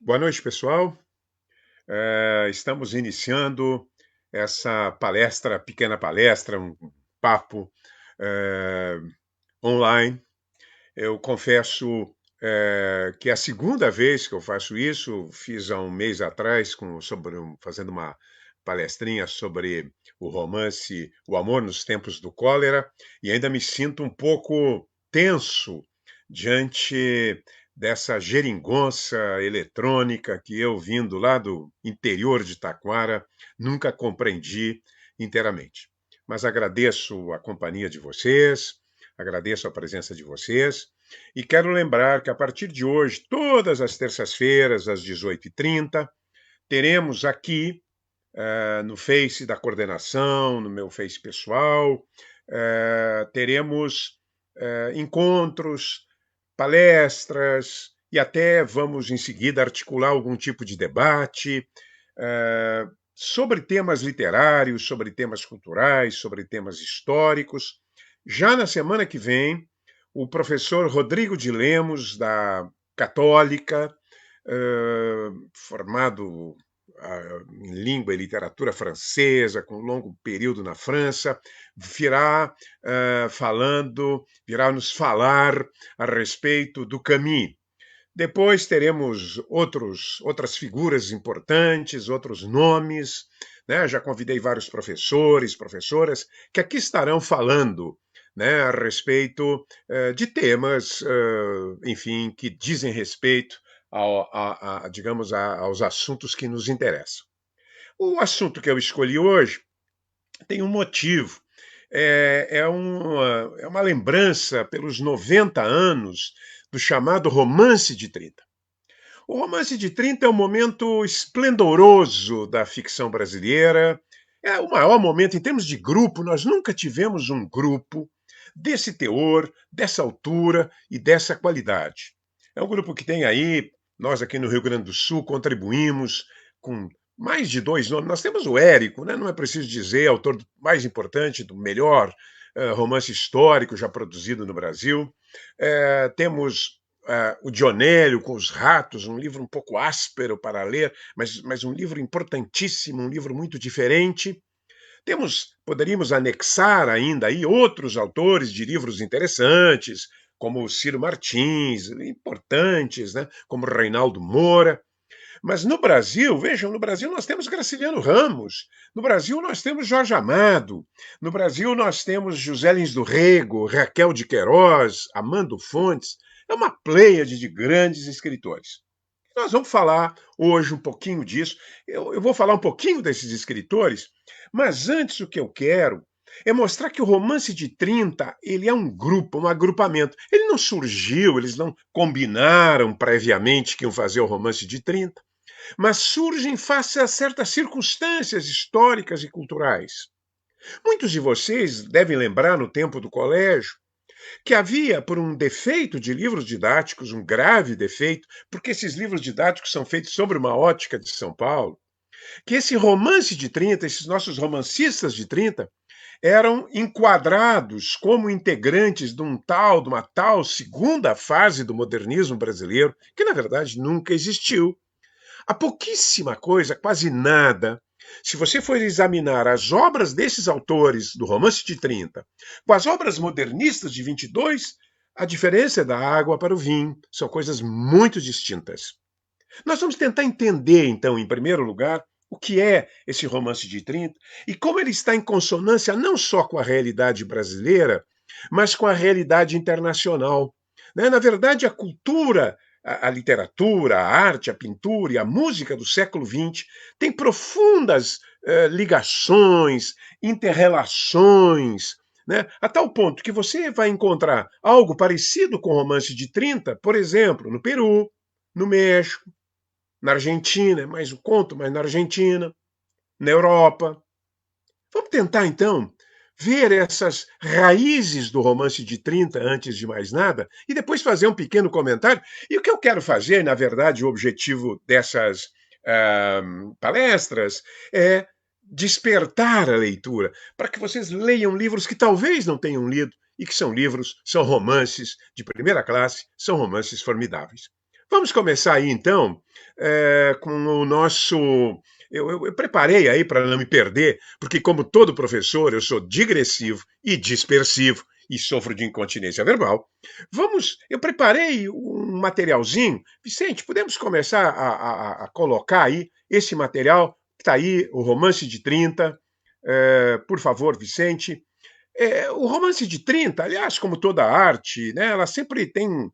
Boa noite, pessoal. Estamos iniciando essa palestra, pequena palestra, um papo eh, online. Eu confesso que é a segunda vez que eu faço isso. Fiz há um mês atrás, fazendo uma palestrinha sobre o romance O Amor nos Tempos do Cólera, e ainda me sinto um pouco tenso diante dessa geringonça eletrônica que eu, vindo lá do interior de Taquara, nunca compreendi inteiramente. Mas agradeço a companhia de vocês, agradeço a presença de vocês. E quero lembrar que a partir de hoje, todas as terças-feiras, às 18h30, teremos aqui no Face da coordenação, no meu Face pessoal, teremos encontros, palestras e até vamos em seguida articular algum tipo de debate sobre temas literários, sobre temas culturais, sobre temas históricos. Já na semana que vem, o professor Rodrigo de Lemos, da Católica, formado em língua e literatura francesa, com um longo período na França, virá nos falar a respeito do Camus. Depois teremos outras figuras importantes, outros nomes, né? Já convidei vários professores, professoras, que aqui estarão falando, né, a respeito de temas, enfim, que dizem respeito digamos, aos assuntos que nos interessam. O assunto que eu escolhi hoje tem um motivo. É uma lembrança pelos 90 anos do chamado Romance de 30. O Romance de 30 é um momento esplendoroso da ficção brasileira. É o maior momento em termos de grupo. Nós nunca tivemos um grupo desse teor, dessa altura e dessa qualidade. É um grupo que tem aí, nós aqui no Rio Grande do Sul contribuímos com mais de 2 nomes. Nós temos o Érico, né? Não é preciso dizer, autor mais importante, do melhor romance histórico já produzido no Brasil. Temos o Dionélio com os Ratos, um livro um pouco áspero para ler, mas um livro importantíssimo, um livro muito diferente. Poderíamos anexar ainda aí outros autores de livros interessantes, como o Ciro Martins, importantes, né? Como Reinaldo Moura. Mas no Brasil, vejam, no Brasil nós temos Graciliano Ramos, no Brasil nós temos Jorge Amado, no Brasil nós temos José Lins do Rego, Raquel de Queiroz, Amando Fontes. É uma pleiade de grandes escritores. Nós vamos falar hoje um pouquinho disso. Eu vou falar um pouquinho desses escritores, mas antes o que eu quero é mostrar que o Romance de 30 ele é um grupo, um agrupamento. Ele não surgiu, eles não combinaram previamente que iam fazer o Romance de 30, mas surgem face a certas circunstâncias históricas e culturais. Muitos de vocês devem lembrar, no tempo do colégio, que havia, por um defeito de livros didáticos, um grave defeito, porque esses livros didáticos são feitos sobre uma ótica de São Paulo, que esse romance de 30, esses nossos romancistas de 30, eram enquadrados como integrantes de uma tal segunda fase do modernismo brasileiro, que na verdade nunca existiu. Há pouquíssima coisa, quase nada. Se você for examinar as obras desses autores do Romance de 30 com as obras modernistas de 22, a diferença é da água para o vinho. São coisas muito distintas. Nós vamos tentar entender, então, em primeiro lugar, o que é esse Romance de 30 e como ele está em consonância não só com a realidade brasileira, mas com a realidade internacional. Na verdade, a cultura, a literatura, a arte, a pintura e a música do século XX têm profundas ligações, interrelações, né? A tal ponto que você vai encontrar algo parecido com o Romance de 30, por exemplo, no Peru, no México, na Argentina, é mais o conto, mas na Argentina, na Europa. Vamos tentar, então, ver essas raízes do Romance de 30 antes de mais nada e depois fazer um pequeno comentário. E o que eu quero fazer, na verdade, o objetivo dessas palestras é despertar a leitura, para que vocês leiam livros que talvez não tenham lido e que são romances de primeira classe, são romances formidáveis. Vamos começar aí então, com o nosso. Eu preparei aí para não me perder, porque, como todo professor, eu sou digressivo e dispersivo e sofro de incontinência verbal. Eu preparei um materialzinho. Vicente, podemos começar a colocar aí esse material que está aí, o Romance de 30. Por favor, Vicente. O romance de 30, aliás, como toda arte, né, ela sempre tem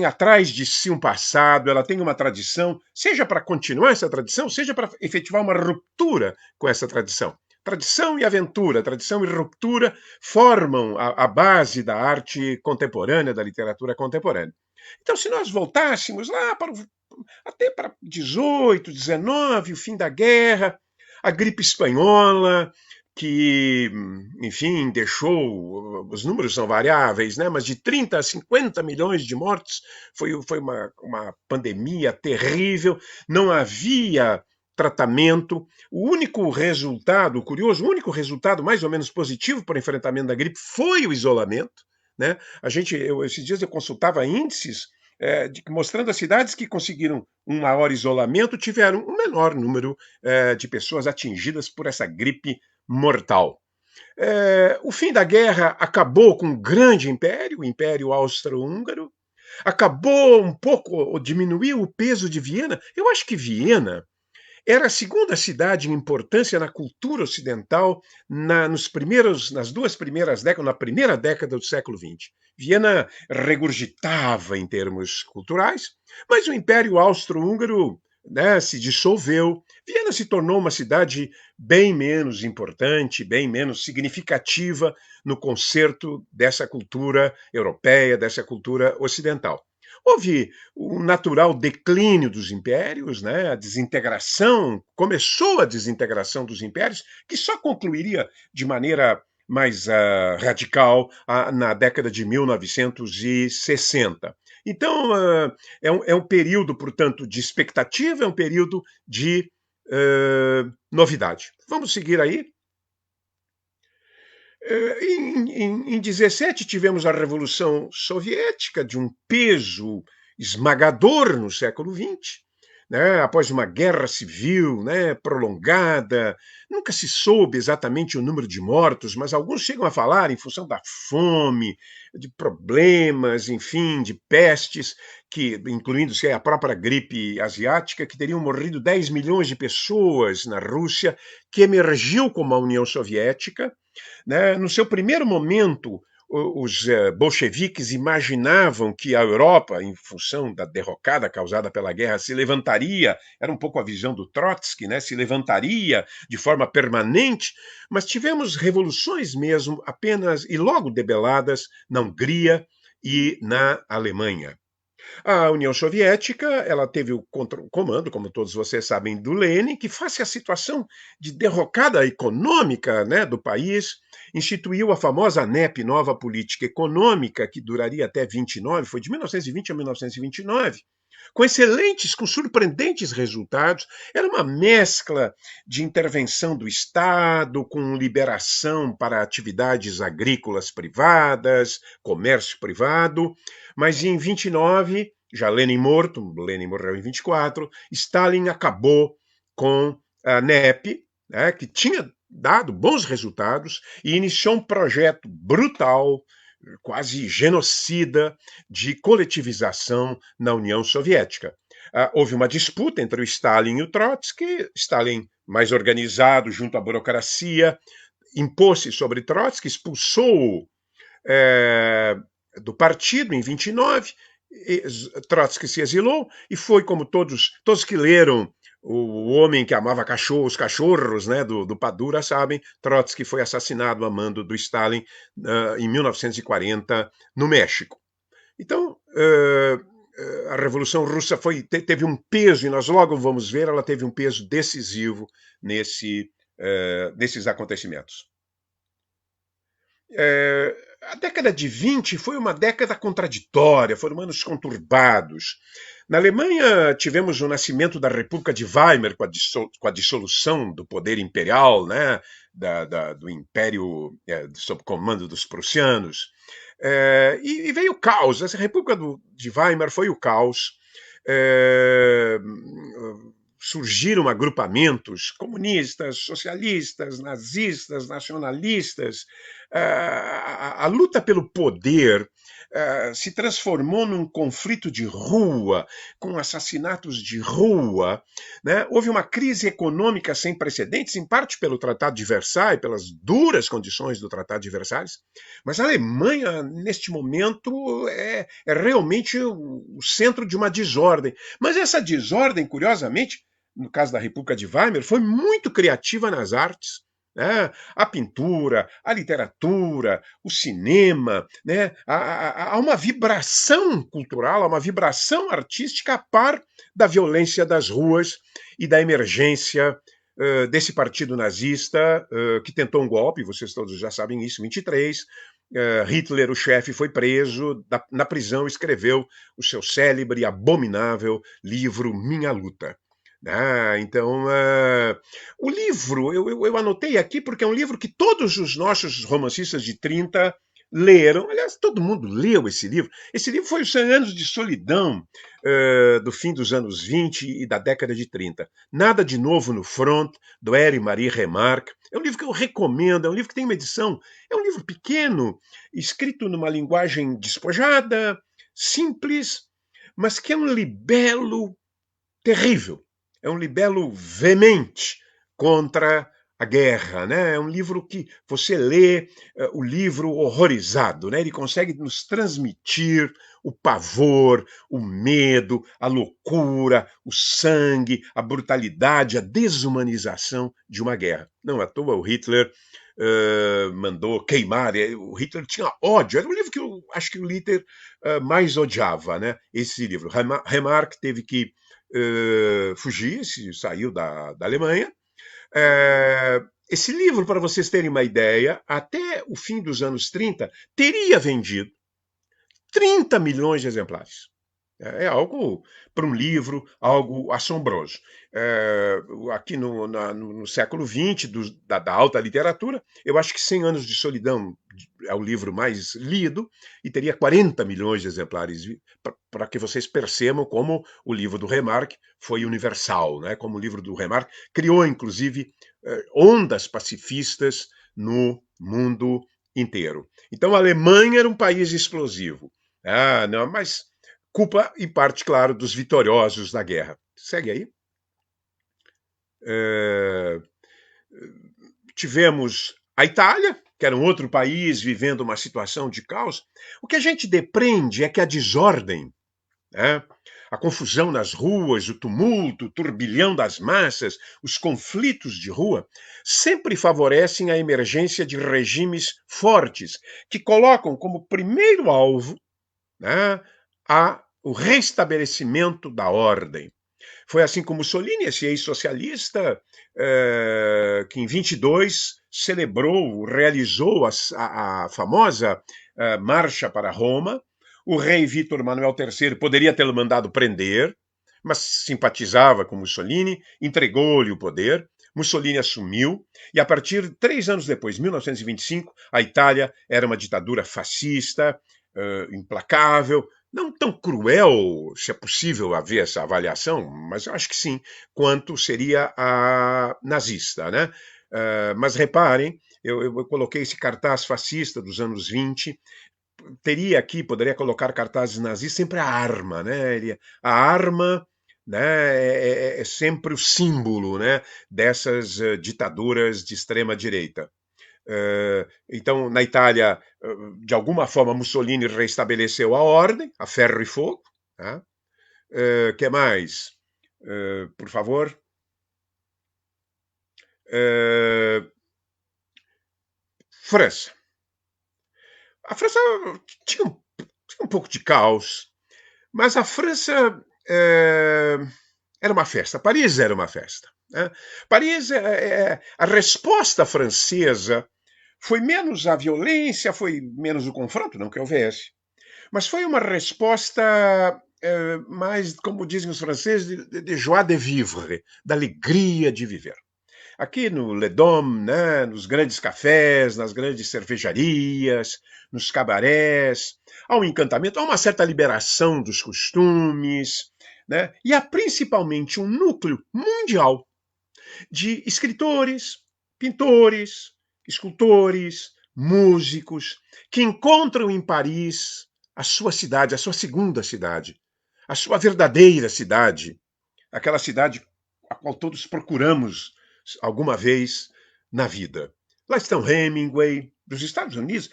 atrás de si um passado, ela tem uma tradição, seja para continuar essa tradição, seja para efetivar uma ruptura com essa tradição. Tradição e aventura, tradição e ruptura formam a base da arte contemporânea, da literatura contemporânea. Então, se nós voltássemos lá até para 18, 19, o fim da guerra, a gripe espanhola, que, enfim, deixou. Os números são variáveis, né? Mas de 30 a 50 milhões de mortes foi uma pandemia terrível, não havia tratamento. O único resultado, curioso, o único resultado mais ou menos positivo para o enfrentamento da gripe foi o isolamento. Né? Esses dias eu consultava índices mostrando as cidades que conseguiram um maior isolamento tiveram um menor número de pessoas atingidas por essa gripe mortal. O fim da guerra acabou com um grande império, o Império Austro-Húngaro, acabou um pouco, ou diminuiu o peso de Viena. Eu acho que Viena era a segunda cidade em importância na cultura ocidental nas duas primeiras décadas, na primeira década do século XX. Viena regurgitava em termos culturais, mas o Império Austro-Húngaro, né, se dissolveu. Viena se tornou uma cidade bem menos importante, bem menos significativa no concerto dessa cultura europeia, dessa cultura ocidental. Houve o natural declínio dos impérios, né? Começou a desintegração dos impérios, que só concluiria de maneira mais radical na década de 1960. Então, é um período, portanto, de expectativa, é um período de novidade. Vamos seguir aí. Em 17 tivemos a Revolução Soviética, de um peso esmagador no século XX, né? Após uma guerra civil, né, prolongada. Nunca se soube exatamente o número de mortos, mas alguns chegam a falar, em função da fome, de problemas, enfim, de pestes, incluindo-se a própria gripe asiática, que teriam morrido 10 milhões de pessoas na Rússia, que emergiu como a União Soviética, né? No seu primeiro momento, os bolcheviques imaginavam que a Europa, em função da derrocada causada pela guerra, se levantaria, era um pouco a visão do Trotsky, né? Se levantaria de forma permanente, mas tivemos revoluções mesmo apenas e logo debeladas na Hungria e na Alemanha. A União Soviética, ela teve o comando, como todos vocês sabem, do Lenin, que, face à situação de derrocada econômica, né, do país, instituiu a famosa ANEP, Nova Política Econômica, que duraria até 29, foi de 1920 a 1929, com surpreendentes resultados. Era uma mescla de intervenção do Estado com liberação para atividades agrícolas privadas, comércio privado, mas em 29, já Lenin morto, Lenin morreu em 24, Stalin acabou com a NEP, né, que tinha dado bons resultados, e iniciou um projeto brutal, quase genocida, de coletivização na União Soviética. Houve uma disputa entre o Stalin e o Trotsky, Stalin mais organizado junto à burocracia, impôs-se sobre Trotsky, expulsou do partido em 29, Trotsky se exilou e foi, como todos que leram O Homem que Amava os Cachorros, né, do Padura, sabem, Trotsky foi assassinado a mando do Stalin em 1940 no México. Então, a Revolução Russa teve um peso, e nós logo vamos ver, ela teve um peso decisivo nesses acontecimentos. A década de 20 foi uma década contraditória, foram anos conturbados. Na Alemanha, tivemos o nascimento da República de Weimar, com a dissolução do poder imperial, né, do império sob comando dos prussianos. E veio o caos. Essa República de Weimar foi o caos. eh, surgiram agrupamentos comunistas, socialistas, nazistas, nacionalistas. A luta pelo poder se transformou num conflito de rua, com assassinatos de rua, né? Houve uma crise econômica sem precedentes, em parte pelo Tratado de Versailles, pelas duras condições do Tratado de Versalhes, mas a Alemanha, neste momento, é realmente o centro de uma desordem. Mas essa desordem, curiosamente, no caso da República de Weimar, foi muito criativa nas artes. Né? A pintura, a literatura, o cinema, né? Há uma vibração cultural, há uma vibração artística a par da violência das ruas e da emergência desse partido nazista que tentou um golpe, vocês todos já sabem isso, em 23. Hitler, o chefe, foi preso, na prisão escreveu o seu célebre e abominável livro Minha Luta. Então, o livro, eu anotei aqui porque é um livro que todos os nossos romancistas de 30 leram. Aliás, todo mundo leu esse livro. Esse livro foi os 100 anos de solidão do fim dos anos 20 e da década de 30. Nada de novo no front, do Henri-Marie Remarque. É um livro que eu recomendo, é um livro que tem uma edição, é um livro pequeno, escrito numa linguagem despojada, simples, mas que é um libelo terrível. É um libelo veemente contra a guerra, né? É um livro que você lê o livro horrorizado, né? Ele consegue nos transmitir o pavor, o medo, a loucura, o sangue, a brutalidade, a desumanização de uma guerra. Não à toa o Hitler mandou queimar. O Hitler tinha ódio. Era um livro que eu acho que o Hitler mais odiava, né? Esse livro. Remarque teve que fugir, saiu da Alemanha. Esse livro, para vocês terem uma ideia, até o fim dos anos 30, teria vendido 30 milhões de exemplares. É algo, para um livro, algo assombroso. Aqui no século XX, da alta literatura, eu acho que 100 Anos de Solidão é o livro mais lido e teria 40 milhões de exemplares, para que vocês percebam como o livro do Remarque foi universal, né? Como o livro do Remarque criou, inclusive, ondas pacifistas no mundo inteiro. Então, a Alemanha era um país explosivo. Não, mas culpa, em parte, claro, dos vitoriosos da guerra. Segue aí. Tivemos a Itália, que era um outro país vivendo uma situação de caos. O que a gente depreende é que a desordem, né, a confusão nas ruas, o tumulto, o turbilhão das massas, os conflitos de rua, sempre favorecem a emergência de regimes fortes, que colocam como primeiro alvo, né, o restabelecimento da ordem. Foi assim como Mussolini, esse ex-socialista, que em 22 celebrou, realizou a famosa Marcha para Roma. O rei Vítor Manuel III poderia tê-lo mandado prender, mas simpatizava com Mussolini, entregou-lhe o poder. Mussolini assumiu, e a partir de 3 anos depois, 1925, a Itália era uma ditadura fascista, implacável, não tão cruel, se é possível haver essa avaliação, mas eu acho que sim, quanto seria a nazista, né? Mas reparem, eu coloquei esse cartaz fascista dos anos 20, poderia colocar cartazes nazistas, sempre a arma, né? A arma, né, é sempre o símbolo, né, dessas ditaduras de extrema direita. Então, na Itália, de alguma forma, Mussolini restabeleceu a ordem, a ferro e fogo. Tá? Que mais? Por favor. França. A França tinha um pouco de caos, mas a França era uma festa. Paris era uma festa. Né? Paris, a resposta francesa foi menos a violência, foi menos o confronto, não que houvesse, mas foi uma resposta mais, como dizem os franceses, de joie de vivre, da alegria de viver. Aqui no Le Dôme, né, nos grandes cafés, nas grandes cervejarias, nos cabarés, há um encantamento, há uma certa liberação dos costumes, né? E há principalmente um núcleo mundial de escritores, pintores, escultores, músicos, que encontram em Paris a sua cidade, a sua segunda cidade, a sua verdadeira cidade, aquela cidade a qual todos procuramos alguma vez na vida. Lá estão Hemingway, dos Estados Unidos.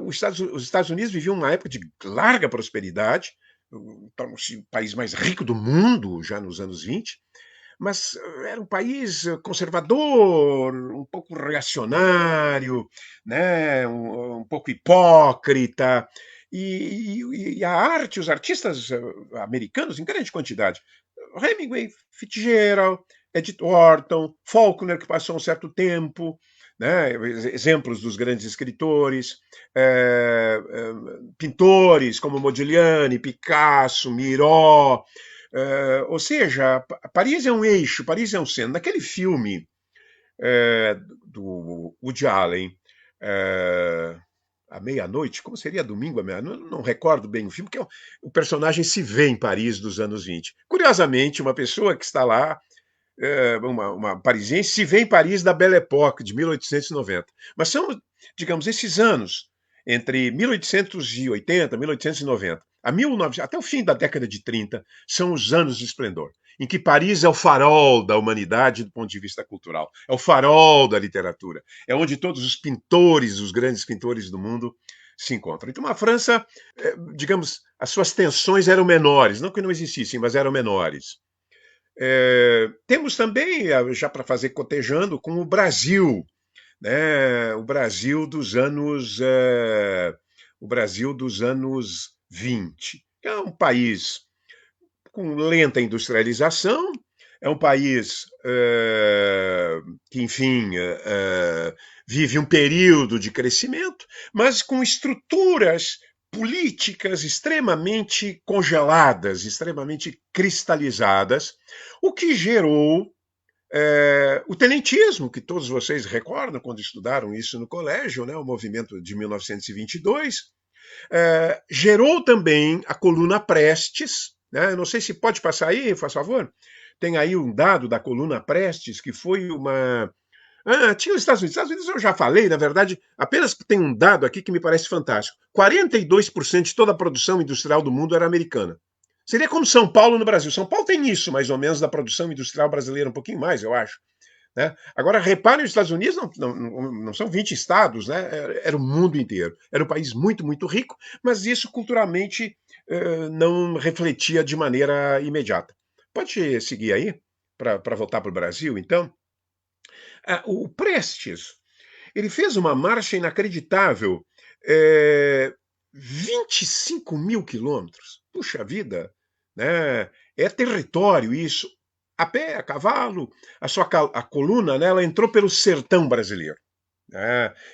Os Estados Unidos viviam uma época de larga prosperidade, tornou-se o país mais rico do mundo já nos anos 20, mas era um país conservador, um pouco reacionário, né? Um pouco hipócrita. E a arte, os artistas americanos, em grande quantidade, Hemingway, Fitzgerald, Edith Wharton, Faulkner, que passou um certo tempo, né? Exemplos dos grandes escritores, pintores como Modigliani, Picasso, Miró, ou seja, Paris é um eixo, Paris é um centro. Naquele filme do Woody Allen, à meia-noite, como seria domingo à meia-noite? Não recordo bem o filme, porque o personagem se vê em Paris dos anos 20. Curiosamente, uma pessoa que está lá, uma parisiense, se vê em Paris da Belle Époque, de 1890. Mas são, digamos, esses anos, entre 1880 e 1890, a 1900, até o fim da década de 30, são os anos de esplendor, em que Paris é o farol da humanidade do ponto de vista cultural, é o farol da literatura, é onde todos os pintores, os grandes pintores do mundo se encontram. Então, a França, digamos, as suas tensões eram menores, não que não existissem, mas eram menores. Temos também, já para fazer cotejando, com o Brasil, né? O Brasil dos anos 20. É um país com lenta industrialização, é um país que, enfim, vive um período de crescimento, mas com estruturas políticas extremamente congeladas, extremamente cristalizadas, o que gerou o tenentismo, que todos vocês recordam quando estudaram isso no colégio, né, o movimento de 1922, gerou também a coluna Prestes, né, não sei se pode passar aí, faz favor, tem aí um dado da coluna Prestes, que foi uma... tinha os Estados Unidos. Estados Unidos eu já falei, na verdade, apenas tem um dado aqui que me parece fantástico. 42% de toda a produção industrial do mundo era americana. Seria como São Paulo no Brasil. São Paulo tem isso, mais ou menos, da produção industrial brasileira, um pouquinho mais, eu acho. Né? Agora, reparem, os Estados Unidos não são 20 estados, né? Era o mundo inteiro. Era um país muito, muito rico, mas isso culturalmente não refletia de maneira imediata. Pode seguir aí, para voltar para o Brasil, então? O Prestes, ele fez uma marcha inacreditável, 25 mil quilômetros. Puxa vida, né? É território isso. A pé, a cavalo, a coluna, né, ela entrou pelo sertão brasileiro.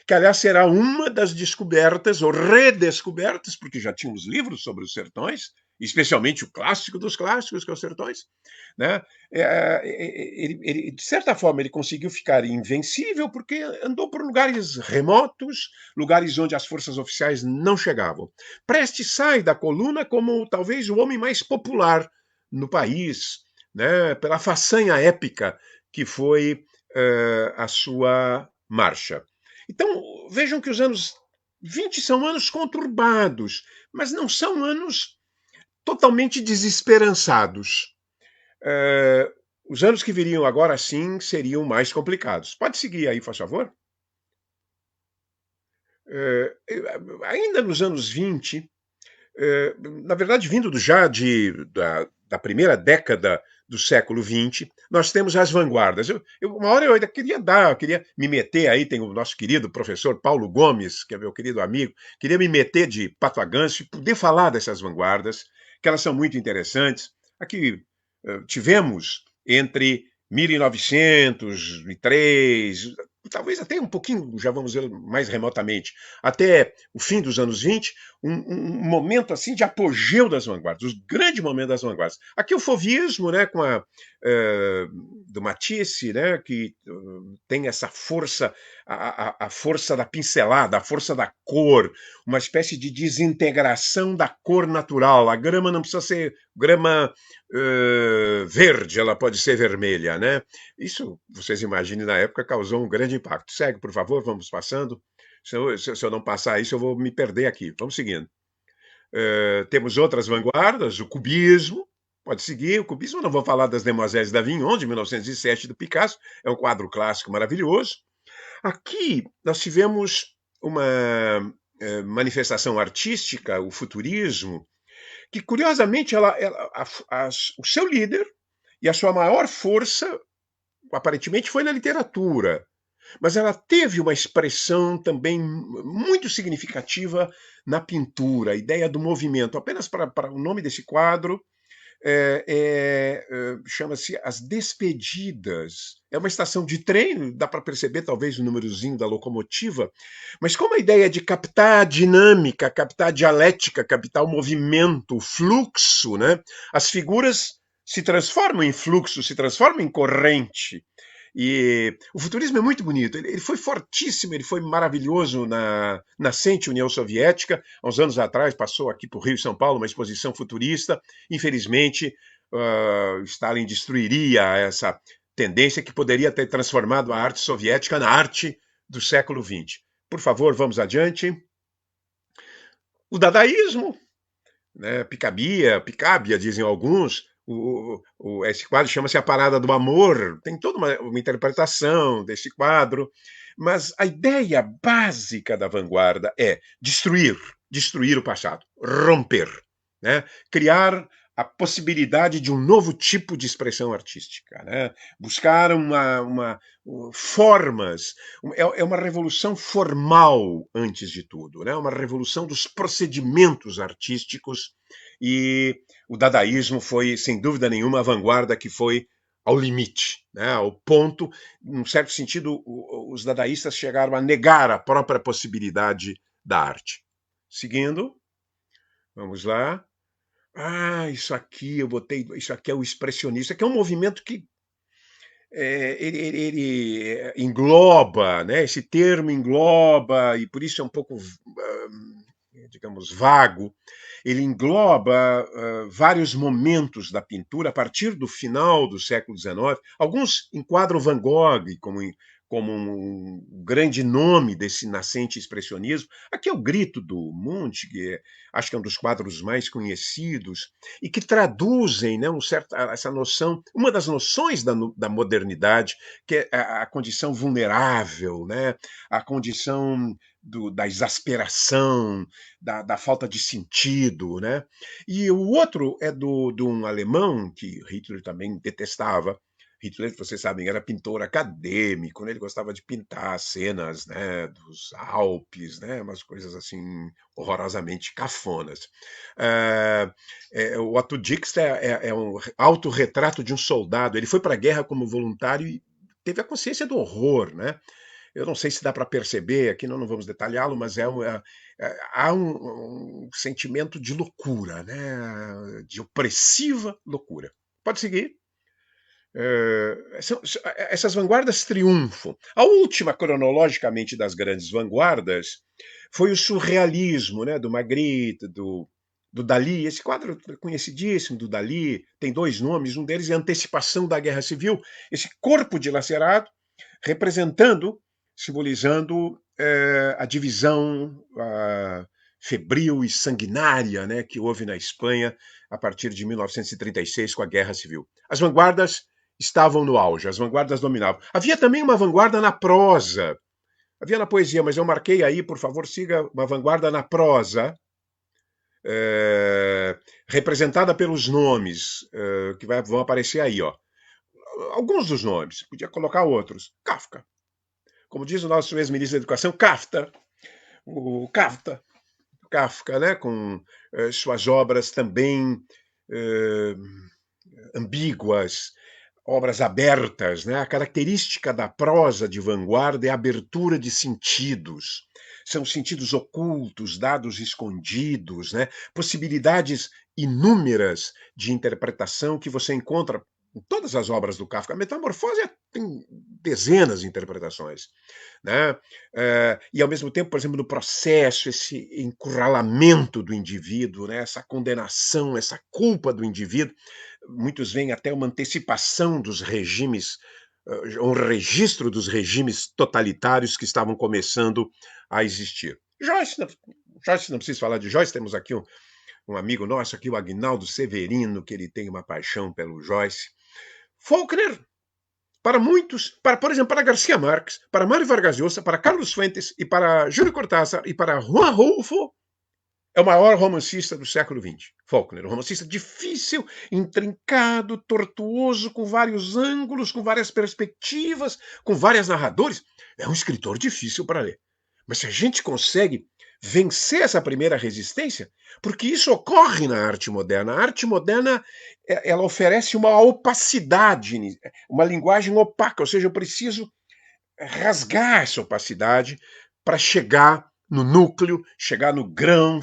Que, aliás, será uma das descobertas ou redescobertas, porque já tínhamos livros sobre os sertões, especialmente o clássico dos clássicos, que é os sertões. Né? De certa forma, ele conseguiu ficar invencível porque andou por lugares remotos, lugares onde as forças oficiais não chegavam. Prestes sai da coluna como talvez o homem mais popular no país, né? Pela façanha épica que foi a sua marcha. Então, vejam que os anos 20 são anos conturbados, mas não são anos totalmente desesperançados. Os anos que viriam agora sim seriam mais complicados. Pode seguir aí, por favor? Ainda nos anos 20, na verdade, vindo já da primeira década do século XX, nós temos as vanguardas. Uma hora eu ainda queria me meter aí, tem o nosso querido professor Paulo Gomes, que é meu querido amigo, queria me meter de pato a ganso e poder falar dessas vanguardas, que elas são muito interessantes. Aqui tivemos entre 1903, talvez até um pouquinho, já vamos ver mais remotamente, até o fim dos anos 20, um momento assim de apogeu das vanguardas, o grande momento das vanguardas. Aqui o fauvismo, né, com do Matisse, né, que tem essa força, a força da pincelada, a força da cor, uma espécie de desintegração da cor natural. A grama não precisa ser grama verde, ela pode ser vermelha, né? Isso, vocês imaginem, na época causou um grande impacto. Segue, por favor, vamos passando. Se eu não passar isso, eu vou me perder aqui. Vamos seguindo. Temos outras vanguardas, o cubismo, pode seguir. O cubismo, não vou falar das Demoiselles d'Avignon, de 1907, do Picasso, é um quadro clássico maravilhoso. Aqui nós tivemos uma manifestação artística, o futurismo, que curiosamente o seu líder e a sua maior força aparentemente foi na literatura, mas ela teve uma expressão também muito significativa na pintura, a ideia do movimento. Apenas para o nome desse quadro, chama-se As Despedidas. É uma estação de trem, dá para perceber talvez o númerozinho da locomotiva, mas como a ideia de captar a dinâmica, captar a dialética, captar o movimento, o fluxo, né? As figuras se transformam em fluxo, se transformam em corrente. E o futurismo é muito bonito. Ele foi fortíssimo, ele foi maravilhoso na nascente União Soviética. Há uns anos atrás passou aqui para o Rio e São Paulo uma exposição futurista. Infelizmente, Stalin destruiria essa tendência que poderia ter transformado a arte soviética na arte do século XX. Por favor, vamos adiante. O dadaísmo, né? Picabia, dizem alguns. Esse quadro chama-se A Parada do Amor. Tem toda uma interpretação desse quadro, mas a ideia básica da vanguarda é destruir o passado, romper, né? Criar a possibilidade de um novo tipo de expressão artística, né? Buscar formas. É uma revolução formal, antes de tudo, né? Uma revolução dos procedimentos artísticos. E o dadaísmo foi, sem dúvida nenhuma, a vanguarda que foi ao limite, né? Ao ponto, num certo sentido, os dadaístas chegaram a negar a própria possibilidade da arte. Seguindo, vamos lá. Isso aqui eu botei, isso aqui é o expressionista, que é um movimento que ele engloba, né? Esse termo engloba, e por isso é um pouco, digamos, vago. Ele engloba vários momentos da pintura a partir do final do século XIX. Alguns enquadram Van Gogh como um grande nome desse nascente expressionismo. Aqui é o Grito do Munch, que acho que é um dos quadros mais conhecidos, e que traduzem, né, essa noção, uma das noções da modernidade, que é a condição vulnerável, né, a condição da exasperação, da falta de sentido, né? E o outro é de um alemão que Hitler também detestava. Hitler, vocês sabem, era pintor acadêmico, né? Ele gostava de pintar cenas, né, dos Alpes, né, umas coisas assim horrorosamente cafonas. O Otto Dix é um autorretrato de um soldado. Ele foi para a guerra como voluntário e teve a consciência do horror, né? Eu não sei se dá para perceber, aqui não vamos detalhá-lo, mas há um sentimento de loucura, né? De opressiva loucura. Pode seguir. Essas vanguardas triunfam. A última, cronologicamente, das grandes vanguardas foi o surrealismo, né? Do Magritte, do Dalí. Esse quadro é conhecidíssimo do Dalí, tem dois nomes, um deles é Antecipação da Guerra Civil. Esse corpo dilacerado representando, simbolizando a divisão febril e sanguinária, né, que houve na Espanha a partir de 1936 com a Guerra Civil. As vanguardas estavam no auge, as vanguardas dominavam. Havia também uma vanguarda na prosa. Havia na poesia, mas eu marquei aí, por favor, siga uma vanguarda na prosa, representada pelos nomes que vão aparecer aí, ó. Alguns dos nomes, podia colocar outros. Kafka. Como diz o nosso ex-ministro da Educação, Kafka, né, com suas obras também ambíguas, obras abertas, né? A característica da prosa de vanguarda é a abertura de sentidos. São sentidos ocultos, dados escondidos, né? Possibilidades inúmeras de interpretação que você encontra em todas as obras do Kafka. A Metamorfose tem dezenas de interpretações, né? E ao mesmo tempo, por exemplo, no processo, esse encurralamento do indivíduo, né? Essa condenação, essa culpa do indivíduo, muitos veem até uma antecipação dos regimes, um registro dos regimes totalitários que estavam começando a existir. Joyce, não preciso falar de Joyce, temos aqui um amigo nosso, aqui, o Agnaldo Severino, que ele tem uma paixão pelo Joyce. Faulkner, para muitos, por exemplo, para Garcia Marques, para Mário Vargas Llosa, para Carlos Fuentes e para Júlio Cortázar e para Juan Rulfo, é o maior romancista do século XX. Faulkner, um romancista difícil, intrincado, tortuoso, com vários ângulos, com várias perspectivas, com vários narradores. É um escritor difícil para ler. Mas se a gente consegue vencer essa primeira resistência, porque isso ocorre na arte moderna. A arte moderna, ela oferece uma opacidade, uma linguagem opaca, ou seja, eu preciso rasgar essa opacidade para chegar no núcleo, chegar no grão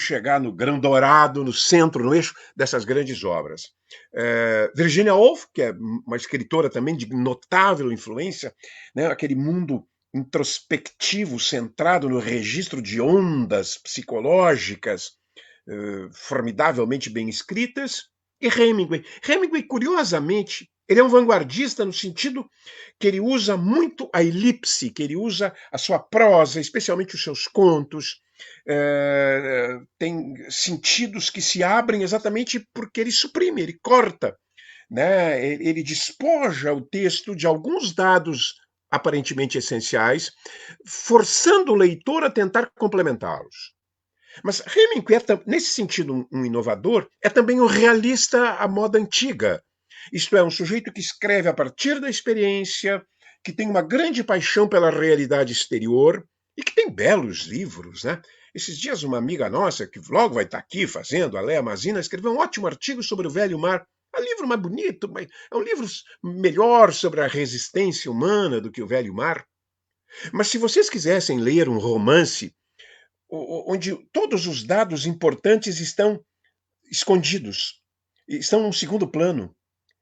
dourado, no centro, no eixo dessas grandes obras. Virginia Woolf, que é uma escritora também de notável influência, né, aquele mundo introspectivo, centrado no registro de ondas psicológicas, formidavelmente bem escritas, e Hemingway. Hemingway, curiosamente, ele é um vanguardista no sentido que ele usa muito a elipse, que ele usa a sua prosa, especialmente os seus contos, tem sentidos que se abrem exatamente porque ele suprime, ele corta, né? Ele despoja o texto de alguns dados aparentemente essenciais, forçando o leitor a tentar complementá-los. Mas Hemingway é, nesse sentido, um inovador, é também um realista à moda antiga. Isto é, um sujeito que escreve a partir da experiência, que tem uma grande paixão pela realidade exterior e que tem belos livros, né? Esses dias uma amiga nossa, que logo vai estar aqui fazendo, a Léa Mazina, escreveu um ótimo artigo sobre o Velho Mar. É um livro mais bonito, é um livro melhor sobre a resistência humana do que o Velho Mar. Mas se vocês quisessem ler um romance onde todos os dados importantes estão escondidos, estão num segundo plano,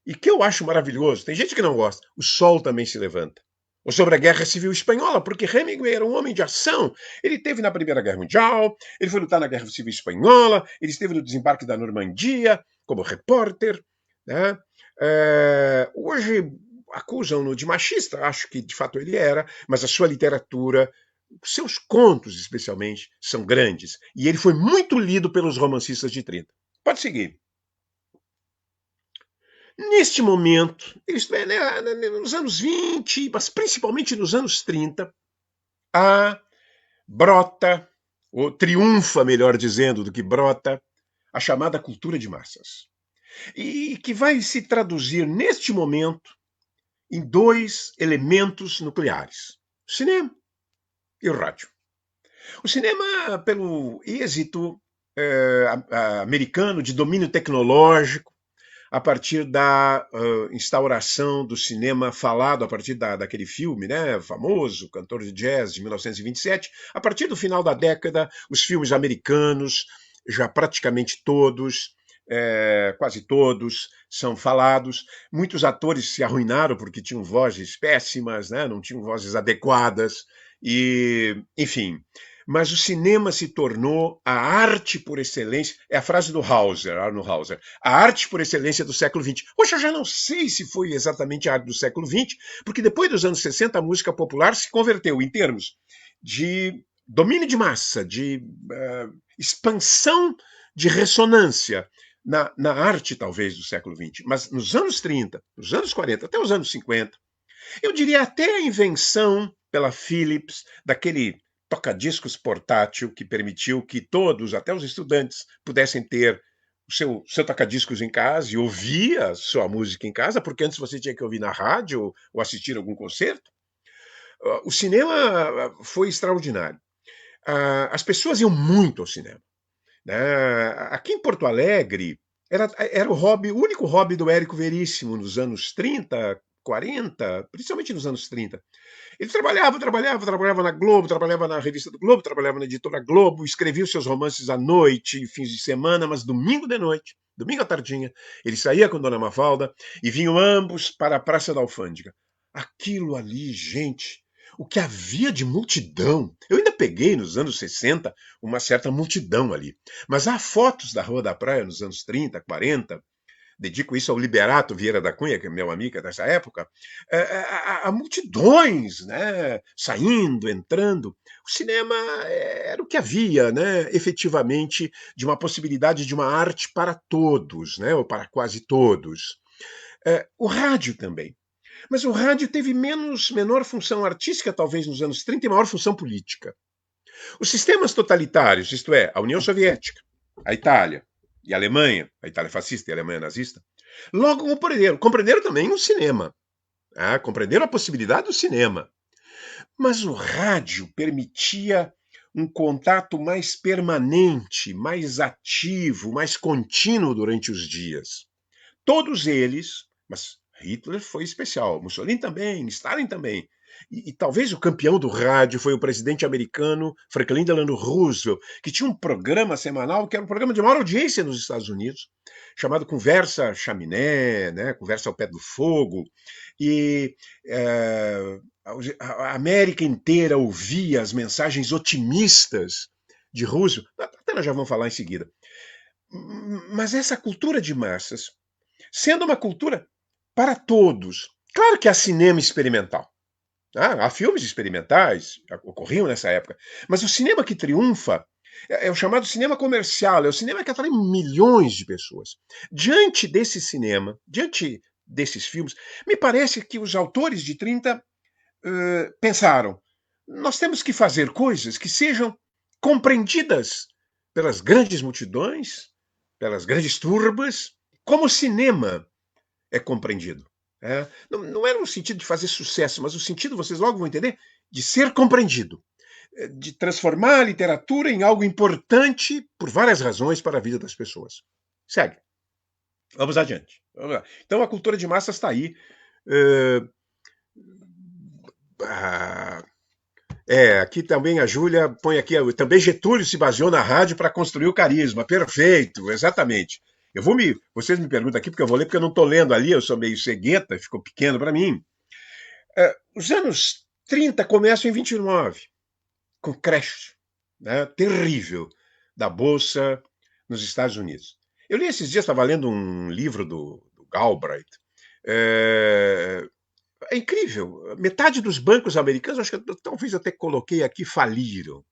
e que eu acho maravilhoso, tem gente que não gosta, o sol também se levanta. Ou sobre a Guerra Civil Espanhola, porque Hemingway era um homem de ação. Ele esteve na Primeira Guerra Mundial, ele foi lutar na Guerra Civil Espanhola, ele esteve no desembarque da Normandia como repórter, né? Hoje acusam-no de machista, acho que de fato ele era, mas a sua literatura, seus contos especialmente, são grandes. E ele foi muito lido pelos romancistas de 30. Pode seguir. Neste momento, isto é, né, nos anos 20, mas principalmente nos anos 30, brota, ou triunfa, melhor dizendo, do que brota, a chamada cultura de massas. E que vai se traduzir, neste momento, em dois elementos nucleares: o cinema e o rádio. O cinema, pelo êxito americano de domínio tecnológico, a partir da instauração do cinema falado, a partir daquele filme, né, famoso, Cantor de Jazz, de 1927, a partir do final da década, os filmes americanos, já praticamente todos, quase todos, são falados. Muitos atores se arruinaram porque tinham vozes péssimas, né, não tinham vozes adequadas, e, enfim. Mas o cinema se tornou a arte por excelência. É a frase do Arnold Hauser. A arte por excelência do século XX. Hoje eu já não sei se foi exatamente a arte do século XX, porque depois dos anos 60 a música popular se converteu em termos de domínio de massa, de expansão de ressonância na arte, talvez, do século XX. Mas nos anos 30, nos anos 40, até os anos 50, eu diria até a invenção pela Philips daquele toca-discos portátil que permitiu que todos, até os estudantes, pudessem ter o seu toca-discos em casa e ouvir a sua música em casa, porque antes você tinha que ouvir na rádio ou assistir algum concerto. O cinema foi extraordinário. As pessoas iam muito ao cinema, né? Aqui em Porto Alegre, era o único hobby do Érico Veríssimo nos anos 30, 40, principalmente nos anos 30. Ele trabalhava na Globo, trabalhava na revista do Globo, trabalhava na editora Globo, escrevia os seus romances à noite, fins de semana, mas domingo de noite, domingo à tardinha, ele saía com Dona Mafalda e vinham ambos para a Praça da Alfândega. Aquilo ali, gente, o que havia de multidão. Eu ainda peguei nos anos 60 uma certa multidão ali. Mas há fotos da Rua da Praia nos anos 30, 40, dedico isso ao Liberato Vieira da Cunha, que é meu amigo dessa época, há multidões, né, saindo, entrando. O cinema era o que havia, né, efetivamente, de uma possibilidade de uma arte para todos, né, ou para quase todos. O rádio também. Mas o rádio teve menor função artística, talvez, nos anos 30, e maior função política. Os sistemas totalitários, isto é, a União Soviética, a Itália e a Alemanha, a Itália fascista e a Alemanha nazista, logo compreenderam também o cinema, compreenderam a possibilidade do cinema. Mas o rádio permitia um contato mais permanente, mais ativo, mais contínuo durante os dias. Todos eles, mas Hitler foi especial, Mussolini também, Stalin também. E talvez o campeão do rádio foi o presidente americano Franklin Delano Roosevelt, que tinha um programa semanal que era um programa de maior audiência nos Estados Unidos, chamado Conversa Chaminé, né, Conversa ao Pé do Fogo. E a América inteira ouvia as mensagens otimistas de Roosevelt. Até nós já vamos falar em seguida. Mas essa cultura de massas, sendo uma cultura para todos. Claro que há cinema experimental. Há filmes experimentais, ocorriam nessa época. Mas o cinema que triunfa é o chamado cinema comercial, é o cinema que atrai milhões de pessoas. Diante desse cinema, diante desses filmes, me parece que os autores de 30 pensaram: nós temos que fazer coisas que sejam compreendidas pelas grandes multidões, pelas grandes turbas, como o cinema é compreendido. Não era no sentido de fazer sucesso, mas o sentido, vocês logo vão entender, de ser compreendido, de transformar a literatura em algo importante por várias razões para a vida das pessoas. Segue. Vamos adiante. Vamos lá. Então a cultura de massa está aí. Aqui também a Júlia põe aqui, também Getúlio se baseou na rádio para construir o carisma. Perfeito, exatamente. Vocês me perguntam aqui, porque eu vou ler, porque eu não estou lendo ali, eu sou meio cegueta, ficou pequeno para mim. Os anos 30 começam em 29, com o crash, né, terrível da Bolsa nos Estados Unidos. Eu li esses dias, estava lendo um livro do Galbraith. É incrível. Metade dos bancos americanos, acho que talvez até coloquei aqui, faliram.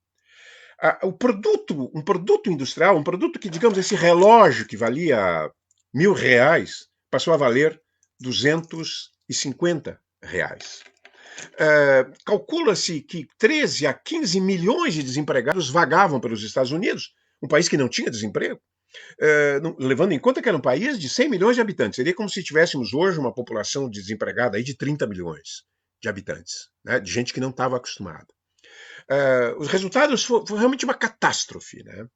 Um produto industrial, um produto que, digamos, esse relógio que valia R$ 1.000, passou a valer R$ 250. Calcula-se que 13 a 15 milhões de desempregados vagavam pelos Estados Unidos, um país que não tinha desemprego, levando em conta que era um país de 100 milhões de habitantes. Seria como se tivéssemos hoje uma população desempregada aí de 30 milhões de habitantes, né, de gente que não estava acostumada. Os resultados foi realmente uma catástrofe. Né?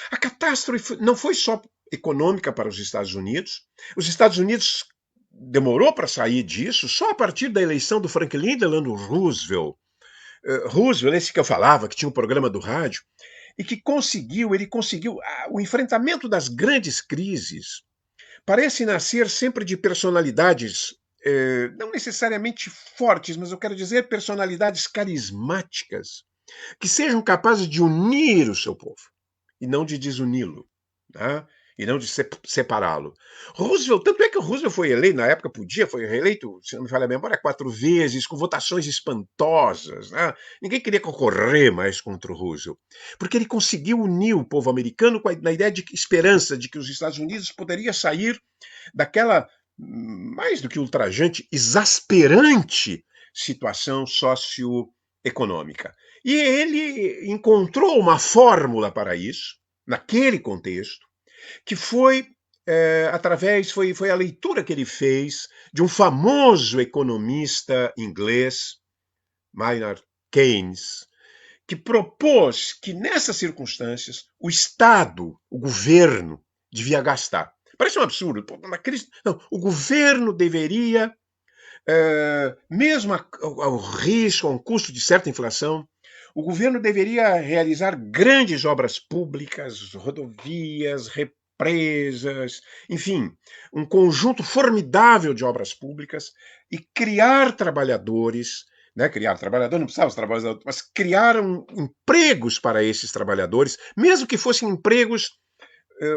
A catástrofe não foi só econômica para os Estados Unidos. Os Estados Unidos demorou para sair disso só a partir da eleição do Franklin Delano Roosevelt. Roosevelt, esse que eu falava, que tinha um programa do rádio, e que ele conseguiu o enfrentamento das grandes crises. Parece nascer sempre de personalidades, não necessariamente fortes, mas eu quero dizer personalidades carismáticas, que sejam capazes de unir o seu povo e não de desuni-lo, né? E não de separá-lo. Roosevelt, tanto é que o Roosevelt foi eleito, na época foi reeleito, se não me falha a memória, 4 vezes, com votações espantosas. Né? Ninguém queria concorrer mais contra o Roosevelt, porque ele conseguiu unir o povo americano na ideia de esperança de que os Estados Unidos poderia sair daquela, mais do que ultrajante, exasperante situação socioeconômica. E ele encontrou uma fórmula para isso, naquele contexto, que foi foi a leitura que ele fez de um famoso economista inglês, Maynard Keynes, que propôs que, nessas circunstâncias, o Estado, o governo, devia gastar. Parece um absurdo. Não, o governo deveria, mesmo ao risco, ao custo de certa inflação, o governo deveria realizar grandes obras públicas, rodovias, empresas, enfim, um conjunto formidável de obras públicas e criar trabalhadores, né? Criar trabalhadores, não precisava os trabalhadores, mas criaram empregos para esses trabalhadores, mesmo que fossem empregos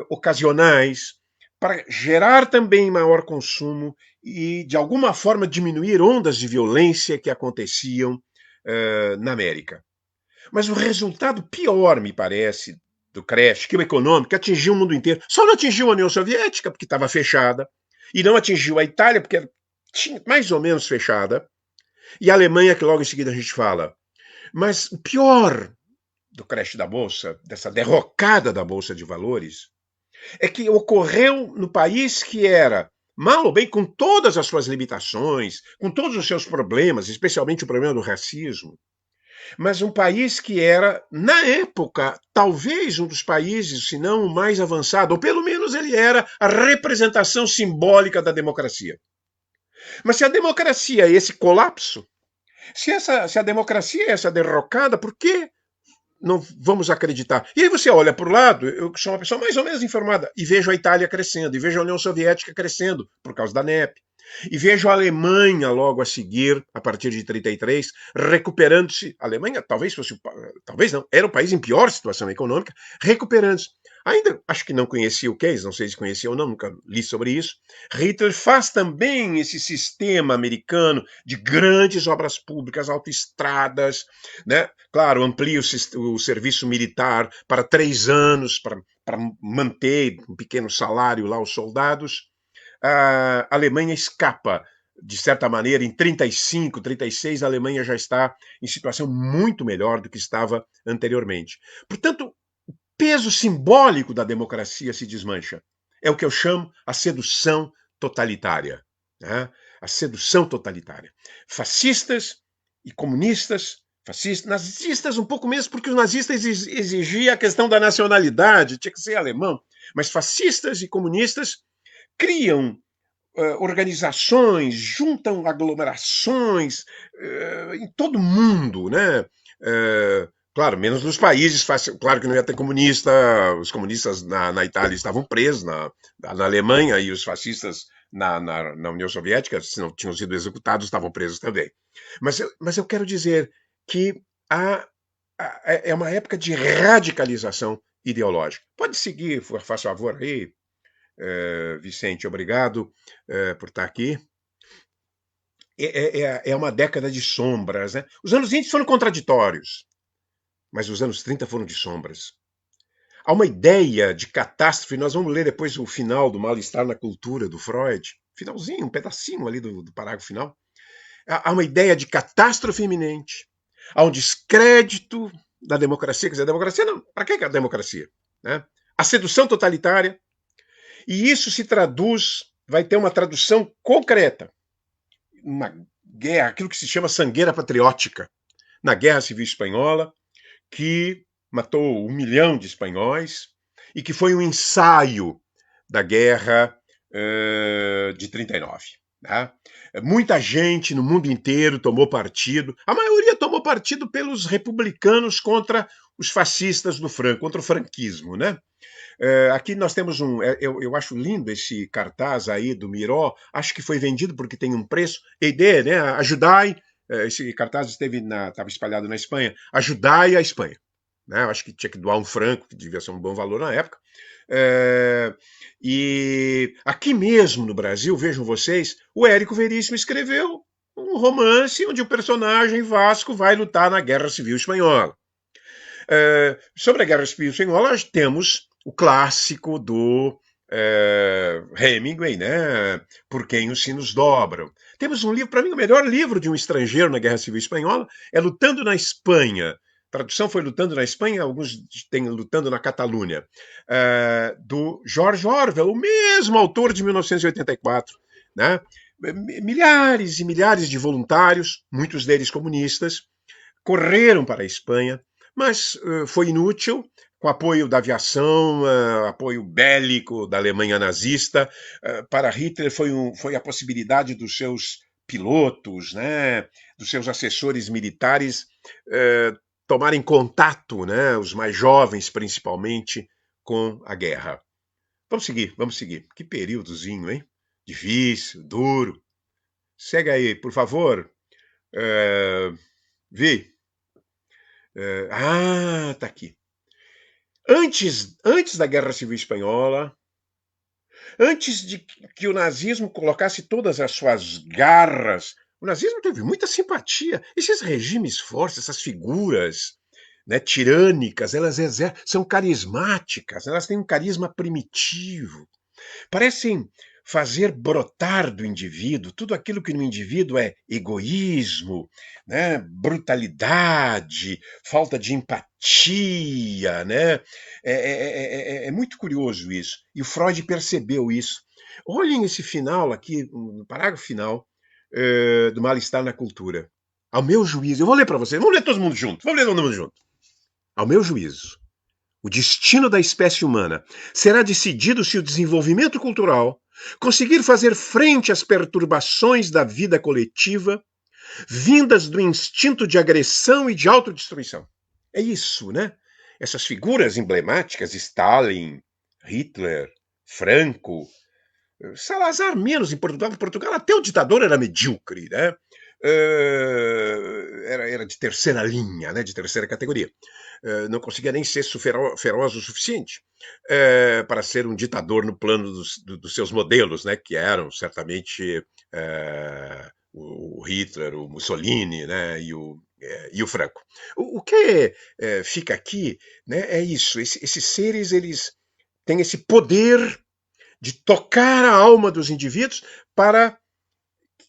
ocasionais, para gerar também maior consumo e, de alguma forma, diminuir ondas de violência que aconteciam na América. Mas o resultado pior, me parece, do crash, que o econômico atingiu o mundo inteiro. Só não atingiu a União Soviética, porque estava fechada, e não atingiu a Itália, porque era mais ou menos fechada, e a Alemanha, que logo em seguida a gente fala. Mas o pior do crash da Bolsa, dessa derrocada da Bolsa de Valores, é que ocorreu no país que era, mal ou bem, com todas as suas limitações, com todos os seus problemas, especialmente o problema do racismo, mas um país que era, na época, talvez um dos países, se não o mais avançado, ou pelo menos ele era a representação simbólica da democracia. Mas se a democracia é esse colapso, se a democracia é essa derrocada, por que não vamos acreditar? E aí você olha para o lado, eu sou uma pessoa mais ou menos informada, e vejo a Itália crescendo, e vejo a União Soviética crescendo, por causa da NEP. E vejo a Alemanha logo a seguir, a partir de 33, recuperando-se. A Alemanha talvez fosse, talvez não, era o país em pior situação econômica, recuperando-se. Ainda acho que não conhecia o case, não sei se conhecia ou não, nunca li sobre isso. Hitler faz também esse sistema americano de grandes obras públicas, autoestradas, né? Claro, amplia o serviço militar para 3 anos, para manter um pequeno salário lá os soldados. A Alemanha escapa, de certa maneira, em 35, 36, a Alemanha já está em situação muito melhor do que estava anteriormente. Portanto, o peso simbólico da democracia se desmancha. É o que eu chamo a sedução totalitária. Né? A sedução totalitária. Fascistas e comunistas, fascistas, nazistas um pouco menos, porque os nazistas exigiam a questão da nacionalidade, tinha que ser alemão, mas fascistas e comunistas criam organizações, juntam aglomerações em todo o mundo, né? Claro, menos nos países, claro que não ia ter comunista, os comunistas na Itália estavam presos, na Alemanha, e os fascistas na União Soviética, se não tinham sido executados, estavam presos também. Mas eu quero dizer que é uma época de radicalização ideológica. Pode seguir, faz favor aí, Vicente, obrigado por estar aqui. É uma década de sombras. Né? Os anos 20 foram contraditórios, mas os anos 30 foram de sombras. Há uma ideia de catástrofe, nós vamos ler depois o final do Mal-Estar na Cultura, do Freud, finalzinho, um pedacinho ali do parágrafo final. Há uma ideia de catástrofe iminente, há um descrédito da democracia, quer dizer, a democracia não, para que a democracia? Né? A sedução totalitária, e isso se traduz, vai ter uma tradução concreta, uma guerra, aquilo que se chama sangueira patriótica, na Guerra Civil Espanhola, que matou 1 milhão de espanhóis e que foi um ensaio da Guerra de 39. Né? Muita gente no mundo inteiro tomou partido, a maioria tomou partido pelos republicanos contra os fascistas do Franco, contra o franquismo, né? Aqui nós temos eu acho lindo esse cartaz aí do Miró, acho que foi vendido porque tem um preço, ED, né? Ajudai, esse cartaz estava espalhado na Espanha, ajudai a Espanha. Né? Eu acho que tinha que doar um franco, que devia ser um bom valor na época. E aqui mesmo no Brasil, vejam vocês, o Érico Veríssimo escreveu um romance onde o personagem Vasco vai lutar na Guerra Civil Espanhola. Sobre a Guerra Civil Espanhola, temos o clássico do Hemingway, né? Por quem os sinos dobram. Temos um livro, para mim, o melhor livro de um estrangeiro na Guerra Civil Espanhola é Lutando na Espanha. A tradução foi Lutando na Espanha, alguns têm Lutando na Catalunha, do George Orwell, o mesmo autor de 1984. Né? Milhares e milhares de voluntários, muitos deles comunistas, correram para a Espanha, mas foi inútil, com apoio da aviação, apoio bélico da Alemanha nazista. Para Hitler foi a possibilidade dos seus pilotos, né, dos seus assessores militares, tomarem contato, né, os mais jovens principalmente, com a guerra. Vamos seguir, vamos seguir. Que períodozinho, hein? Difícil, duro. Segue aí, por favor. É, Vi. Tá aqui. Antes da Guerra Civil Espanhola, antes de que o nazismo colocasse todas as suas garras, o nazismo teve muita simpatia. Esses regimes fortes, essas figuras, né, tirânicas, são carismáticas, elas têm um carisma primitivo. Parecem fazer brotar do indivíduo tudo aquilo que no indivíduo é egoísmo, né, brutalidade, falta de empatia, né? É muito curioso isso. E o Freud percebeu isso. Olhem esse final aqui, no parágrafo final do Mal-Estar na Cultura. Ao meu juízo, eu vou ler para vocês, vamos ler todo mundo junto, vamos ler todo mundo junto. Ao meu juízo, o destino da espécie humana será decidido se o desenvolvimento cultural conseguir fazer frente às perturbações da vida coletiva vindas do instinto de agressão e de autodestruição. É isso, né? Essas figuras emblemáticas, Stalin, Hitler, Franco, Salazar menos em Portugal. Em Portugal até o ditador era medíocre, né? Era de terceira linha, né? De terceira categoria. Não conseguia nem ser feroz o suficiente para ser um ditador no plano dos seus modelos, né? Que eram certamente o Hitler, o Mussolini, né? E o Franco. O que fica aqui, né? É isso. Esses seres eles têm esse poder de tocar a alma dos indivíduos para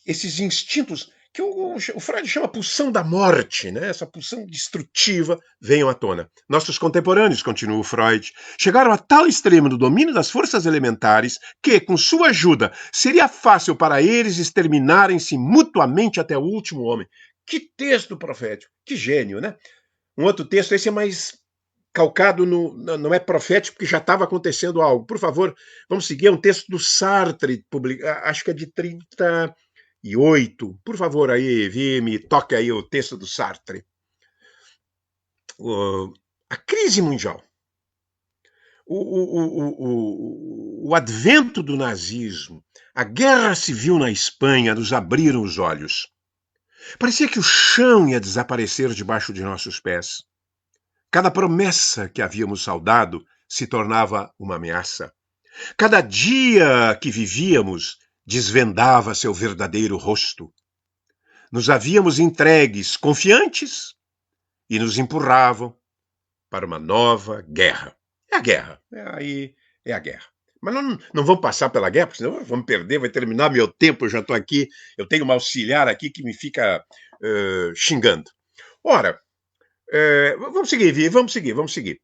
esses instintos que o Freud chama pulsão da morte, né? Essa pulsão destrutiva venham à tona. Nossos contemporâneos, continua o Freud, chegaram a tal extremo do domínio das forças elementares que, com sua ajuda, seria fácil para eles exterminarem-se mutuamente até o último homem. Que texto profético, que gênio, né? Um outro texto, esse é mais calcado não é profético, porque já estava acontecendo algo. Por favor, vamos seguir. É um texto do Sartre, acho que é de 38. Por favor, aí, me toque aí o texto do Sartre. A crise mundial. O advento do nazismo, a guerra civil na Espanha nos abriram os olhos. Parecia que o chão ia desaparecer debaixo de nossos pés. Cada promessa que havíamos saudado se tornava uma ameaça. Cada dia que vivíamos desvendava seu verdadeiro rosto. Nos havíamos entregues confiantes e nos empurravam para uma nova guerra. É a guerra. É a guerra. Mas não vamos passar pela guerra, porque senão vamos perder, vai terminar meu tempo, eu já estou aqui, eu tenho uma auxiliar aqui que me fica xingando. Ora, vamos seguir, vamos seguir.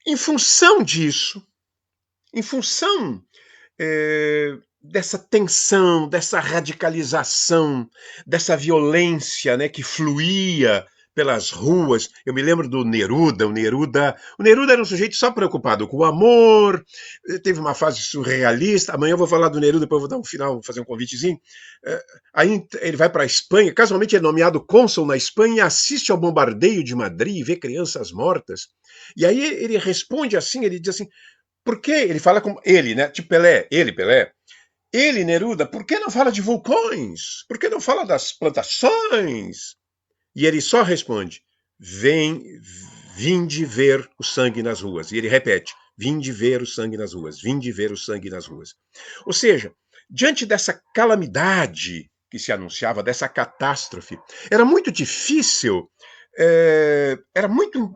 Em função disso, em função dessa tensão, dessa radicalização, dessa violência, né, que fluía pelas ruas. Eu me lembro do Neruda. O Neruda era um sujeito só preocupado com o amor, teve uma fase surrealista. Amanhã eu vou falar do Neruda, depois eu vou dar um final, vou fazer um convitezinho. Aí ele vai para a Espanha, casualmente é nomeado cônsul na Espanha e assiste ao bombardeio de Madrid e vê crianças mortas. E aí ele responde assim, ele diz assim, por que? Ele fala com ele, né? Tipo Pelé, Pelé. Ele, Neruda, por que não fala de vulcões? Por que não fala das plantações? E ele só responde: vinde ver o sangue nas ruas. E ele repete: vinde ver o sangue nas ruas, vinde ver o sangue nas ruas. Ou seja, diante dessa calamidade que se anunciava, dessa catástrofe, era muito difícil, era muito.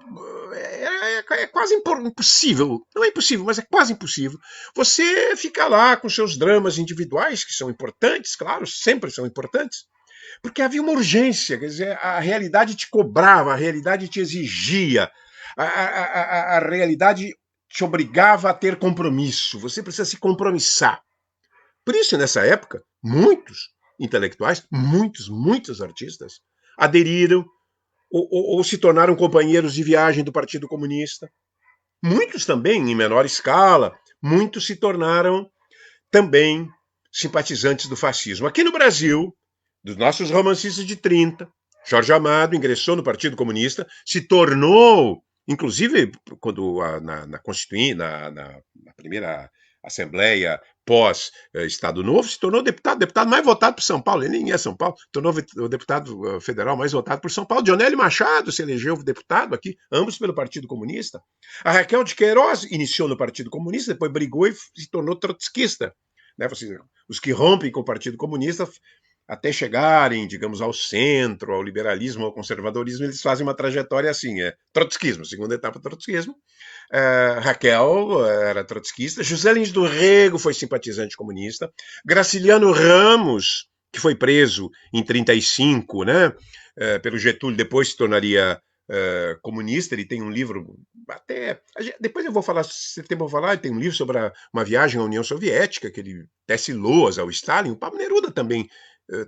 É quase impossível, não é impossível, mas é quase impossível. Você fica lá com seus dramas individuais, que são importantes, claro, sempre são importantes, porque havia uma urgência, quer dizer, a realidade te cobrava, a realidade te exigia, a realidade te obrigava a ter compromisso, você precisa se compromissar. Por isso, nessa época, muitos intelectuais, muitos artistas aderiram ou se tornaram companheiros de viagem do Partido Comunista. Muitos também, em menor escala, muitos se tornaram também simpatizantes do fascismo. Aqui no Brasil, dos nossos romancistas de 30, Jorge Amado ingressou no Partido Comunista, se tornou Inclusive, quando na Constituinte, na primeira Assembleia pós-Estado Novo, se tornou deputado mais votado por São Paulo. Ele nem é São Paulo, tornou o deputado federal mais votado por São Paulo. Dionélio Machado se elegeu deputado aqui, ambos pelo Partido Comunista. A Raquel de Queiroz iniciou no Partido Comunista, depois brigou e se tornou trotskista. Né? Os que rompem com o Partido Comunista até chegarem, digamos, ao centro, ao liberalismo, ao conservadorismo, eles fazem uma trajetória assim, trotskismo, segunda etapa trotskismo. Raquel era trotskista, José Lins do Rego foi simpatizante comunista, Graciliano Ramos, que foi preso em 1935, né, pelo Getúlio, depois se tornaria comunista. Ele tem um livro, até depois eu vou falar, se tem tempo falar, ele tem um livro sobre uma viagem à União Soviética, que ele tece loas ao Stalin. O Pablo Neruda também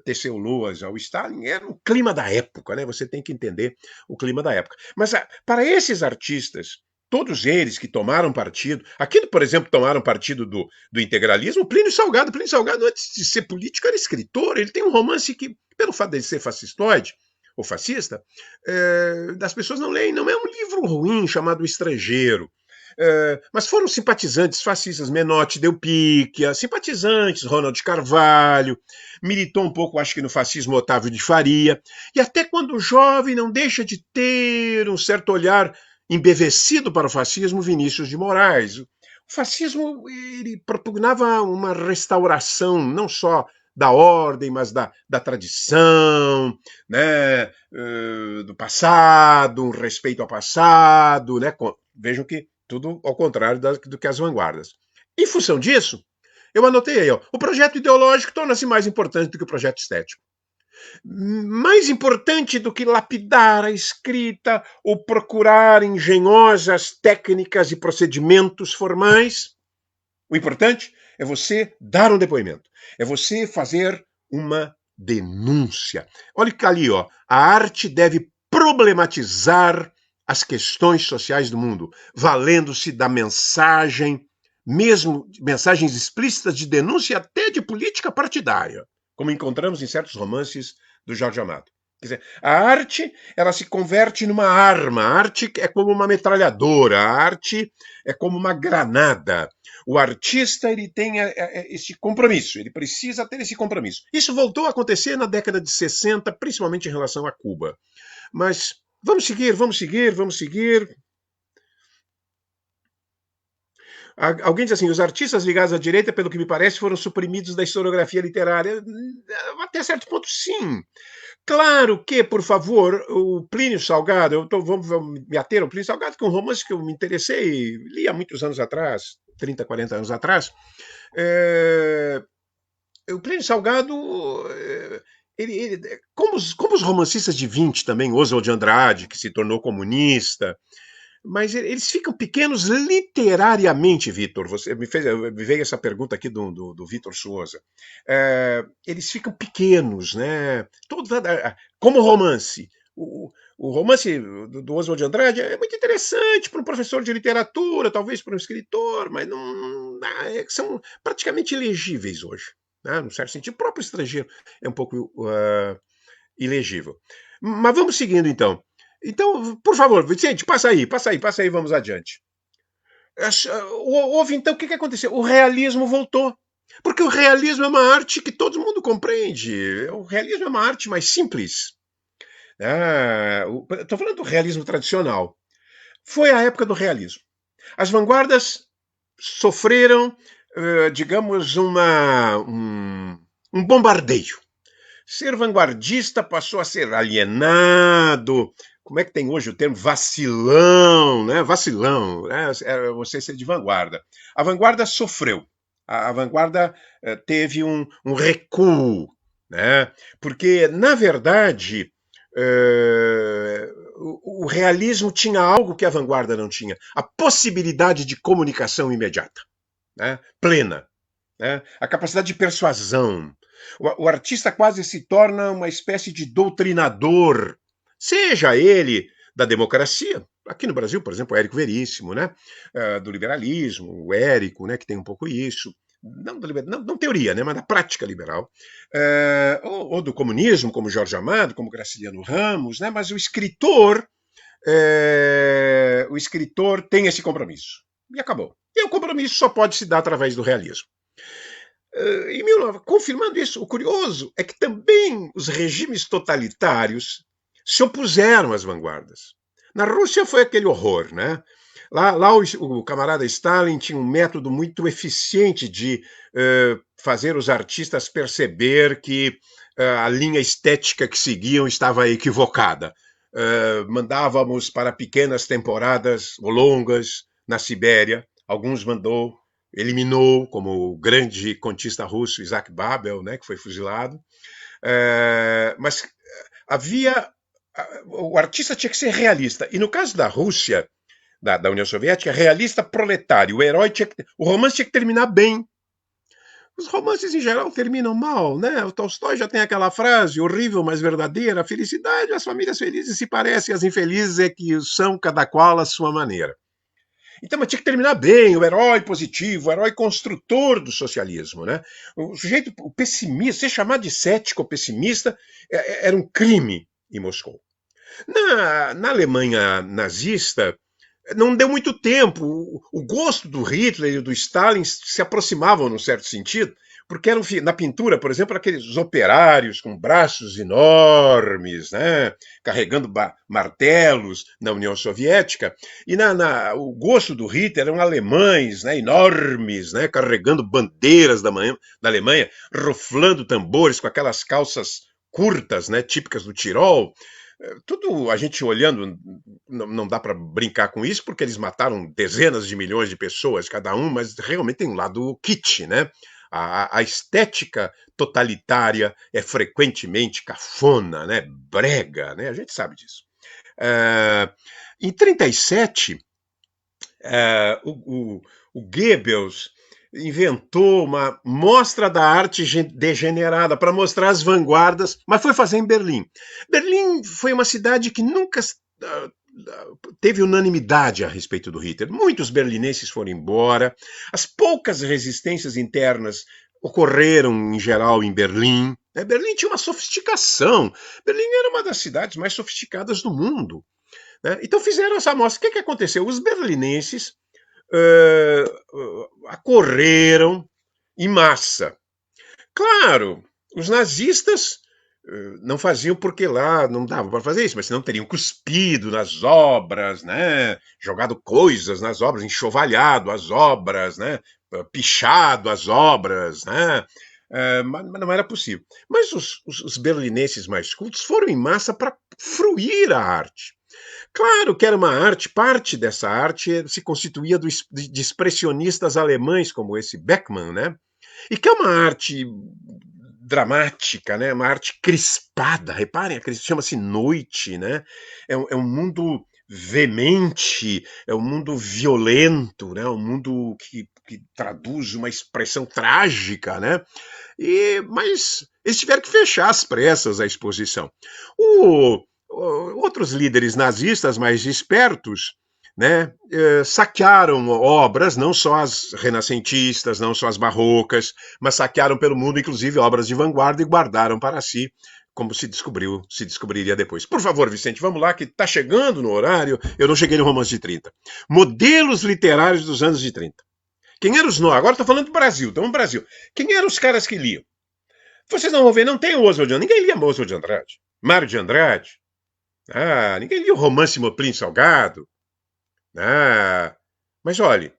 teceu loas ao Stalin. Era o clima da época, né? Você tem que entender o clima da época. Mas para esses artistas, todos eles que tomaram partido, aquele, por exemplo, tomaram partido do integralismo, Plínio Salgado, antes de ser político, era escritor. Ele tem um romance que, pelo fato de ser fascistoide, ou fascista, das pessoas não leem. Não é um livro ruim chamado O Estrangeiro. Mas foram simpatizantes fascistas, Menotti, Delpicchia, simpatizantes, Ronald Carvalho, militou um pouco, acho que no fascismo, Otávio de Faria, e até quando jovem não deixa de ter um certo olhar embevecido para o fascismo, Vinícius de Moraes. O fascismo, ele propugnava uma restauração, não só da ordem, mas da tradição, né, do passado, um respeito ao passado, né? Vejam que tudo ao contrário do que as vanguardas. Em função disso, eu anotei aí, ó, o projeto ideológico torna-se mais importante do que o projeto estético. Mais importante do que lapidar a escrita ou procurar engenhosas técnicas e procedimentos formais, o importante é você dar um depoimento, é você fazer uma denúncia. Olha que ali, ó, a arte deve problematizar as questões sociais do mundo, valendo-se da mensagem, mesmo mensagens explícitas de denúncia até de política partidária, como encontramos em certos romances do Jorge Amado. Quer dizer, a arte, ela se converte numa arma. A arte é como uma metralhadora, a arte é como uma granada. O artista, ele tem esse compromisso, ele precisa ter esse compromisso. Isso voltou a acontecer na década de 60, principalmente em relação a Cuba. Mas vamos seguir. Alguém diz assim, os artistas ligados à direita, pelo que me parece, foram suprimidos da historiografia literária. Até certo ponto, sim. Claro que, por favor, o Plínio Salgado, vamos me ater ao Plínio Salgado, que é um romance que eu me interessei, li há muitos anos atrás, 30, 40 anos atrás. O Plínio Salgado, como os romancistas de 20 também, Oswald de Andrade, que se tornou comunista, mas eles ficam pequenos literariamente, Vitor. Me veio essa pergunta aqui do Vitor Souza. Eles ficam pequenos, né? Como romance. O romance do Oswald de Andrade é muito interessante para um professor de literatura, talvez para um escritor, mas não são praticamente ilegíveis hoje. Né? Num certo sentido, o próprio estrangeiro é um pouco ilegível. Mas vamos seguindo, então. Então, por favor, Vicente, passa aí, vamos adiante. Houve, então, o que aconteceu? O realismo voltou. Porque o realismo é uma arte que todo mundo compreende. O realismo é uma arte mais simples. Estou falando do realismo tradicional. Foi a época do realismo. As vanguardas sofreram, digamos, um bombardeio. Ser vanguardista passou a ser alienado. Como é que tem hoje o termo vacilão, né? Vacilão, né? Você ser de vanguarda. A vanguarda sofreu. A vanguarda teve um recuo, né? Porque, na verdade, o realismo tinha algo que a vanguarda não tinha: a possibilidade de comunicação imediata, né? Plena, né? A capacidade de persuasão. O artista quase se torna uma espécie de doutrinador, seja ele da democracia, aqui no Brasil, por exemplo, o Érico Veríssimo, né? Do liberalismo, o Érico, né? Que tem um pouco isso, não teoria, né? Mas da prática liberal, ou do comunismo, como Jorge Amado, como Graciliano Ramos, né? Mas o escritor o escritor tem esse compromisso. E acabou. E o compromisso só pode se dar através do realismo. Confirmando isso, o curioso é que também os regimes totalitários se opuseram às vanguardas. Na Rússia foi aquele horror, né? Lá o camarada Stalin tinha um método muito eficiente de fazer os artistas perceber que a linha estética que seguiam estava equivocada. Mandávamos para pequenas temporadas ou longas na Sibéria. Alguns eliminou, como o grande contista russo Isaac Babel, né, que foi fuzilado. Mas havia... O artista tinha que ser realista. E no caso da Rússia, da União Soviética, realista proletário. O romance tinha que terminar bem. Os romances, em geral, terminam mal, né? O Tolstói já tem aquela frase horrível, mas verdadeira: a felicidade, as famílias felizes se parecem, as infelizes é que são cada qual à sua maneira. Então, mas tinha que terminar bem, o herói positivo, o herói construtor do socialismo, né? O sujeito, o pessimista, ser chamado de cético ou pessimista era um crime em Moscou. Na Alemanha nazista, não deu muito tempo. O gosto do Hitler e do Stalin se aproximavam, num certo sentido, porque eram, na pintura, por exemplo, aqueles operários com braços enormes, né, carregando martelos na União Soviética, e o gosto do Hitler eram alemães, né, enormes, né, carregando bandeiras da Alemanha, ruflando tambores com aquelas calças curtas, né, típicas do Tirol. Tudo a gente olhando, não dá para brincar com isso, porque eles mataram dezenas de milhões de pessoas, cada um, mas realmente tem um lado kitsch, né? A estética totalitária é frequentemente cafona, né? Brega, né? A gente sabe disso. Em 1937, o Goebbels inventou uma mostra da arte degenerada para mostrar as vanguardas, mas foi fazer em Berlim. Berlim foi uma cidade que nunca teve unanimidade a respeito do Hitler. Muitos berlinenses foram embora, as poucas resistências internas ocorreram, em geral, em Berlim. Berlim tinha uma sofisticação. Berlim era uma das cidades mais sofisticadas do mundo. Então fizeram essa amostra. O que aconteceu? Os berlinenses acorreram em massa. Claro, os nazistas não faziam porque lá não dava para fazer isso, mas senão teriam cuspido nas obras, né? Jogado coisas nas obras, enxovalhado as obras, né? Pichado as obras, né? Mas não era possível. Mas os berlinenses mais cultos foram em massa para fruir a arte. Claro que era uma arte, parte dessa arte se constituía de expressionistas alemães, como esse Beckmann, né? E que é uma arte dramática, né? Uma arte crispada. Reparem, chama-se Noite, né? É um mundo veemente, é um mundo violento, né? Um mundo que traduz uma expressão trágica, né? Mas eles tiveram que fechar às pressas a exposição. Outros líderes nazistas mais espertos, né, saquearam obras, não só as renascentistas, não só as barrocas, mas saquearam pelo mundo, inclusive, obras de vanguarda e guardaram para si, como se descobriria depois. Por favor, Vicente, vamos lá, que está chegando no horário. Eu não cheguei no romance de 30. Modelos literários dos anos de 30. Quem eram os nós? Agora estou falando do Brasil, estamos no Brasil. Quem eram os caras que liam? Vocês não vão ver, não tem o Oswald de Andrade. Ninguém lia Oswald de Andrade. Mário de Andrade. Ninguém lia o romance Moplim Salgado. Mas olhe,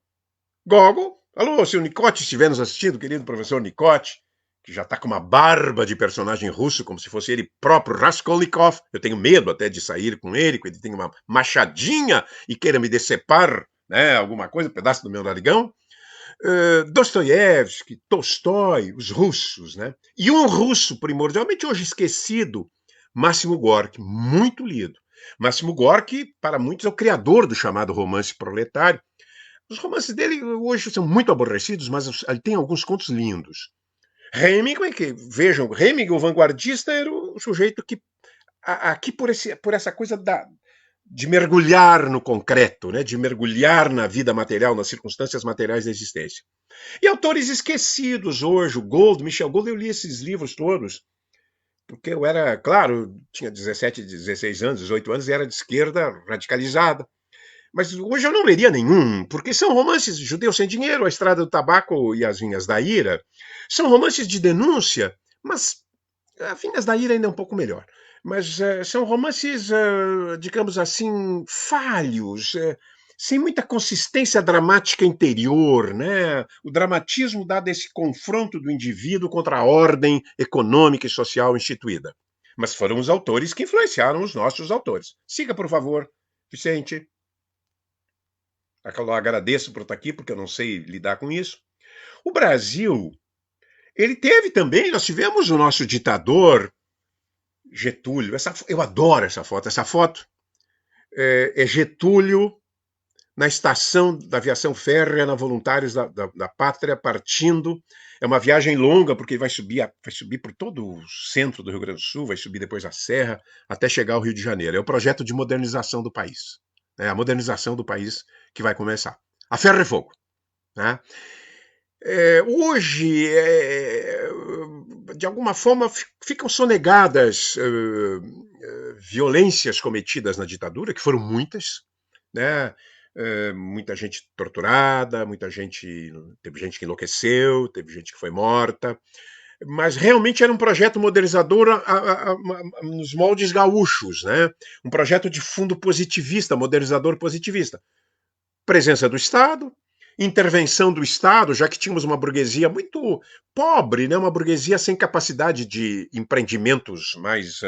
Gogol, alô, se o Nicote estiver nos assistindo, querido professor Nicote, que já está com uma barba de personagem russo, como se fosse ele próprio, Raskolnikov. Eu tenho medo até de sair com ele, porque ele tem uma machadinha e queira me decepar, né, alguma coisa, um pedaço do meu narigão. Dostoiévski, Tolstói, os russos, né? E um russo primordialmente hoje esquecido, Máximo Gorki, muito lido. Máximo Gorki, para muitos, é o criador do chamado romance proletário. Os dele hoje são muito aborrecidos, mas ele tem alguns contos lindos. Hemingway, vejam, Hemingway, o vanguardista, era o sujeito que, aqui por essa coisa de mergulhar no concreto, né, de mergulhar na vida material, nas circunstâncias materiais da existência. E autores esquecidos hoje, Michel Gold, eu li esses livros todos, porque eu era, claro, tinha 17, 16 anos, 18 anos, e era de esquerda radicalizada. Mas hoje eu não leria nenhum, porque são romances Judeu Sem Dinheiro, A Estrada do Tabaco e As Vinhas da Ira. São romances de denúncia, mas As Vinhas da Ira ainda é um pouco melhor. Mas são romances, digamos assim, falhos, sem muita consistência dramática interior, né? O dramatismo dá desse confronto do indivíduo contra a ordem econômica e social instituída. Mas foram os autores que influenciaram os nossos autores. Siga, por favor, Vicente. Eu agradeço por estar aqui, porque eu não sei lidar com isso. O Brasil, ele teve também, nós tivemos o nosso ditador, Getúlio. Eu adoro essa foto. Essa foto é Getúlio na estação da aviação férrea, na Voluntários da Pátria, partindo. É uma viagem longa, porque vai subir por todo o centro do Rio Grande do Sul, vai subir depois a Serra, até chegar ao Rio de Janeiro. É o projeto de modernização do país. É a modernização do país que vai começar. A ferro e fogo. Né? Hoje, de alguma forma, ficam sonegadas violências cometidas na ditadura, que foram muitas, né? Muita gente torturada, teve gente que enlouqueceu, teve gente que foi morta, mas realmente era um projeto modernizador nos moldes gaúchos, né? Um projeto de fundo positivista, modernizador positivista. Presença do Estado, intervenção do Estado, já que tínhamos uma burguesia muito pobre, né? Uma burguesia sem capacidade de empreendimentos mais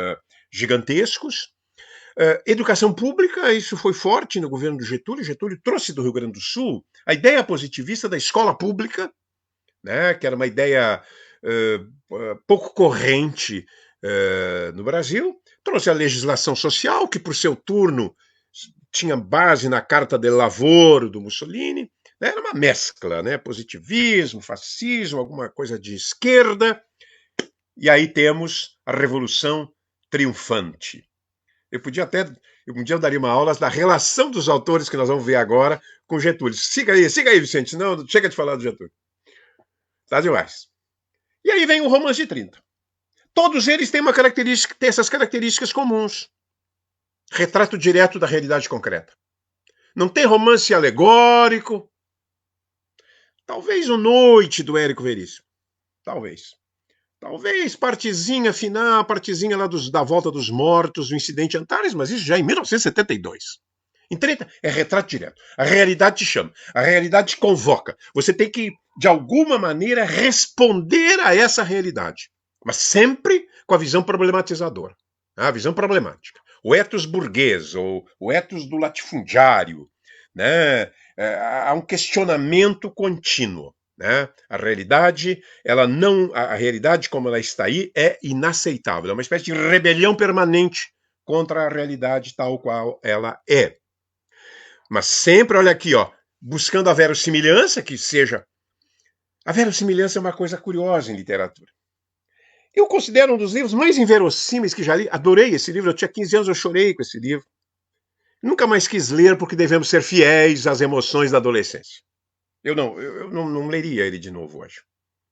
gigantescos. Educação pública, isso foi forte no governo do Getúlio. Getúlio trouxe do Rio Grande do Sul a ideia positivista da escola pública, né, que era uma ideia pouco corrente no Brasil. Trouxe a legislação social, que por seu turno tinha base na Carta del Lavoro do Mussolini. Né, era uma mescla, né, positivismo, fascismo, alguma coisa de esquerda. E aí temos a Revolução Triunfante. Um dia eu daria uma aula da relação dos autores que nós vamos ver agora com Getúlio. Siga aí, Vicente, senão chega de falar do Getúlio. Tá demais. E aí vem o Romance de 30. Todos eles têm têm essas características comuns. Retrato direto da realidade concreta. Não tem romance alegórico. Talvez o Noite, do Érico Veríssimo. Talvez partezinha final, partezinha lá da Volta dos Mortos, do Incidente Antares, mas isso já em 1972. Em 30 é retrato direto. A realidade te chama, a realidade te convoca. Você tem que, de alguma maneira, responder a essa realidade. Mas sempre com a visão problematizadora. A visão problemática. O ethos burguês, ou o ethos do latifundiário. Né? Há um questionamento contínuo. Né? A realidade como ela está aí é inaceitável. É uma espécie de rebelião permanente contra a realidade tal qual ela é. Mas sempre, olha aqui, buscando a verossimilhança, que seja... A verossimilhança é uma coisa curiosa em literatura. Eu considero um dos livros mais inverossímeis que já li. Adorei esse livro. Eu tinha 15 anos, eu chorei com esse livro. Nunca mais quis ler porque devemos ser fiéis às emoções da adolescência. Eu não leria ele de novo hoje.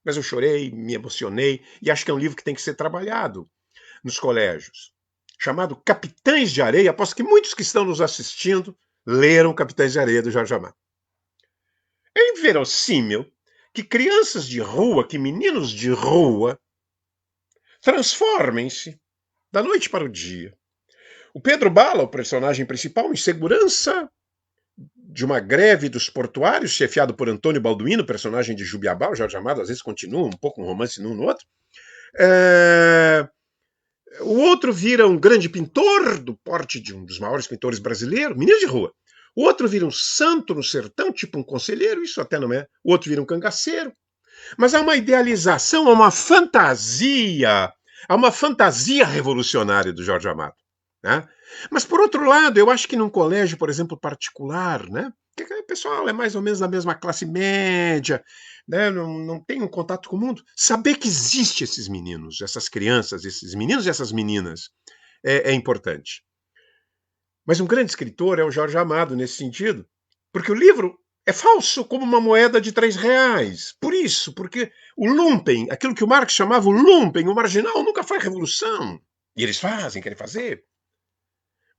Mas eu chorei, me emocionei, e acho que é um livro que tem que ser trabalhado nos colégios. Chamado Capitães de Areia. Aposto que muitos que estão nos assistindo leram Capitães de Areia, do Jorge Amado. É inverossímil que crianças de rua, que meninos de rua, transformem-se da noite para o dia. O Pedro Bala, o personagem principal, em segurança de uma greve dos portuários, chefiado por Antônio Balduino, personagem de Jubiabá. O Jorge Amado às vezes continua um pouco um romance num no outro. O outro vira um grande pintor, do porte de um dos maiores pintores brasileiros, menino de rua. O outro vira um santo no sertão, tipo um conselheiro, isso até não é. O outro vira um cangaceiro. Mas há uma idealização, há uma fantasia revolucionária do Jorge Amado. Né? Mas, por outro lado, eu acho que num colégio, por exemplo, particular, né, que o pessoal é mais ou menos da mesma classe média, né, não tem um contato com o mundo, saber que existem esses meninos, essas crianças, esses meninos e essas meninas, é importante. Mas um grande escritor é o Jorge Amado nesse sentido, porque o livro é falso como uma moeda de R$3. Por isso, porque o lumpen, aquilo que o Marx chamava o lumpen, o marginal, nunca faz revolução. E eles querem fazer.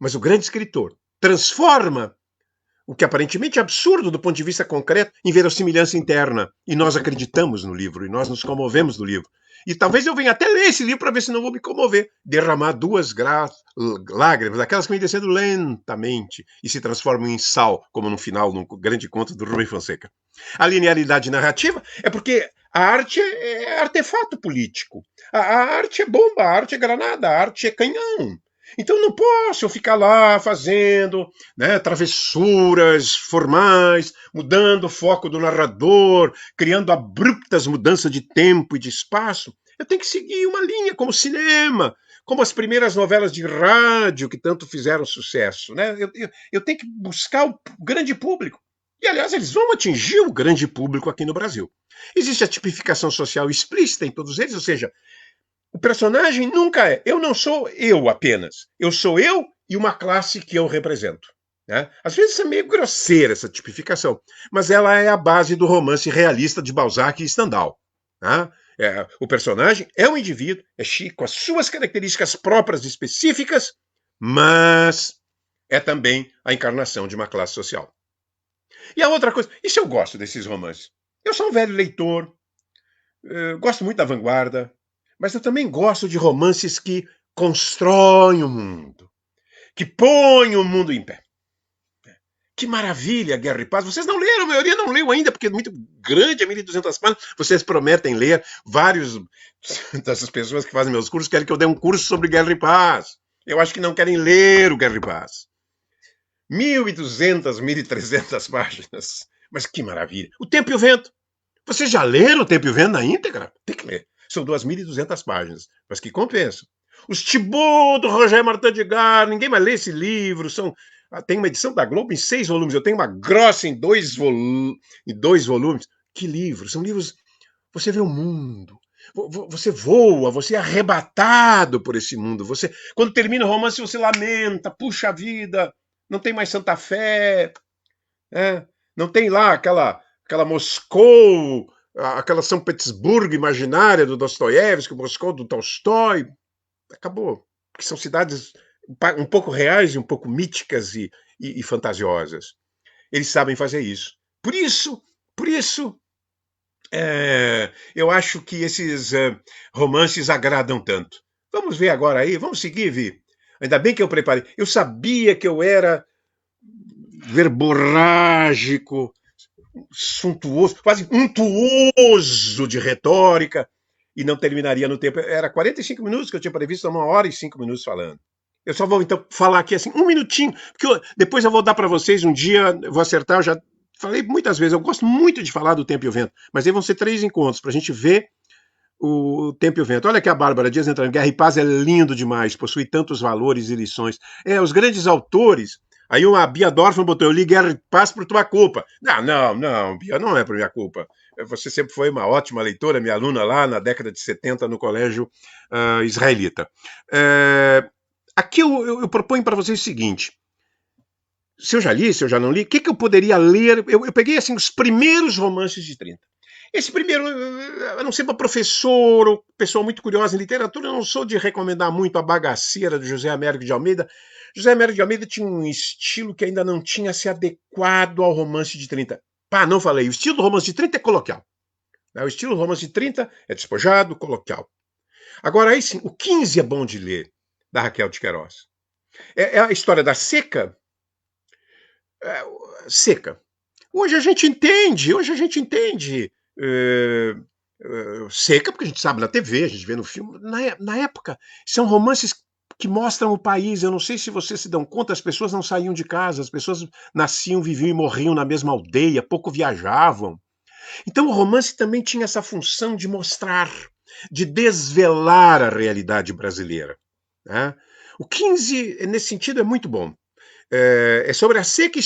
Mas o grande escritor transforma o que aparentemente é absurdo do ponto de vista concreto, inverossimilhança interna. E nós acreditamos no livro, e nós nos comovemos no livro. E talvez eu venha até ler esse livro para ver se não vou me comover. Derramar duas lágrimas, aquelas que vêm descendo lentamente e se transformam em sal, como no final, num grande conto do Rubem Fonseca. A linearidade narrativa é porque a arte é artefato político. A arte é bomba, a arte é granada, a arte é canhão. Então não posso eu ficar lá fazendo, né, travessuras formais, mudando o foco do narrador, criando abruptas mudanças de tempo e de espaço. Eu tenho que seguir uma linha, como cinema, como as primeiras novelas de rádio que tanto fizeram sucesso. Né? Eu tenho que buscar o grande público. E, aliás, eles vão atingir o grande público aqui no Brasil. Existe a tipificação social explícita em todos eles, ou seja, o personagem nunca é. Eu não sou eu apenas. Eu sou eu e uma classe que eu represento. Né? Às vezes é meio grosseira essa tipificação, mas ela é a base do romance realista de Balzac e Stendhal. Né? O personagem é um indivíduo, é chique, com as suas características próprias e específicas, mas é também a encarnação de uma classe social. E a outra coisa, isso eu gosto desses romances. Eu sou um velho leitor, gosto muito da vanguarda, mas eu também gosto de romances que constroem o mundo, que põem o mundo em pé. Que maravilha, Guerra e Paz. Vocês não leram, a maioria não leu ainda, porque é muito grande, é 1.200 páginas. Vocês prometem ler. Vários dessas pessoas que fazem meus cursos querem que eu dê um curso sobre Guerra e Paz. Eu acho que não querem ler o Guerra e Paz. 1.200, 1.300 páginas. Mas que maravilha. O Tempo e o Vento. Vocês já leram O Tempo e o Vento na íntegra? Tem que ler. São 2.200 páginas, mas que compensam. Os Thibaut, do Roger Martin de Gare, ninguém mais lê esse livro. Tem uma edição da Globo em 6 volumes, eu tenho uma grossa em 2 volumes. Que livros? São livros. Você vê o mundo. Você voa, você é arrebatado por esse mundo. Quando termina o romance, você lamenta, puxa vida, não tem mais Santa Fé, não tem lá aquela Moscou, aquela São Petersburgo imaginária do Dostoiévski, Moscou do Tolstói. Acabou. Porque são cidades um pouco reais e um pouco míticas e fantasiosas. Eles sabem fazer isso. Por isso, eu acho que esses romances agradam tanto. Vamos ver agora aí, vamos seguir, Vi. Ainda bem que eu preparei. Eu sabia que eu era verborrágico, suntuoso, quase untuoso de retórica, e não terminaria no tempo. Era 45 minutos que eu tinha previsto, 1h05 falando. Eu só vou, então, falar aqui assim, um minutinho, porque depois eu vou dar para vocês um dia, eu vou acertar, eu já falei muitas vezes, eu gosto muito de falar do Tempo e o Vento, mas aí vão ser 3 encontros para a gente ver o Tempo e o Vento. Olha aqui a Bárbara Dias entrando. Guerra e Paz é lindo demais, possui tantos valores e lições. Os grandes autores. Aí a Bia Dorfman botou, eu li Guerra e Paz por tua culpa. Não, Bia, não é por minha culpa. Você sempre foi uma ótima leitora, minha aluna lá na década de 70 no colégio israelita. Aqui eu proponho para vocês o seguinte. Se eu já li, se eu já não li, o que eu poderia ler? Eu peguei assim os primeiros romances de 30. Esse primeiro, eu não sei, para professor ou pessoa muito curiosa em literatura, eu não sou de recomendar muito a Bagaceira, do José Américo de Almeida. José Américo de Almeida tinha um estilo que ainda não tinha se adequado ao romance de 30. Não falei. O estilo do romance de 30 é coloquial. O estilo do romance de 30 é despojado, coloquial. Agora, aí sim, o 15 é bom de ler, da Raquel de Queiroz. É a história da seca. Seca. Hoje a gente entende seca, porque a gente sabe na TV, a gente vê no filme. Na época, são romances que mostram o país. Eu não sei se vocês se dão conta, as pessoas não saíam de casa, as pessoas nasciam, viviam e morriam na mesma aldeia, pouco viajavam. Então o romance também tinha essa função de mostrar, de desvelar a realidade brasileira. Né? O 15, nesse sentido, é muito bom. É sobre a seca e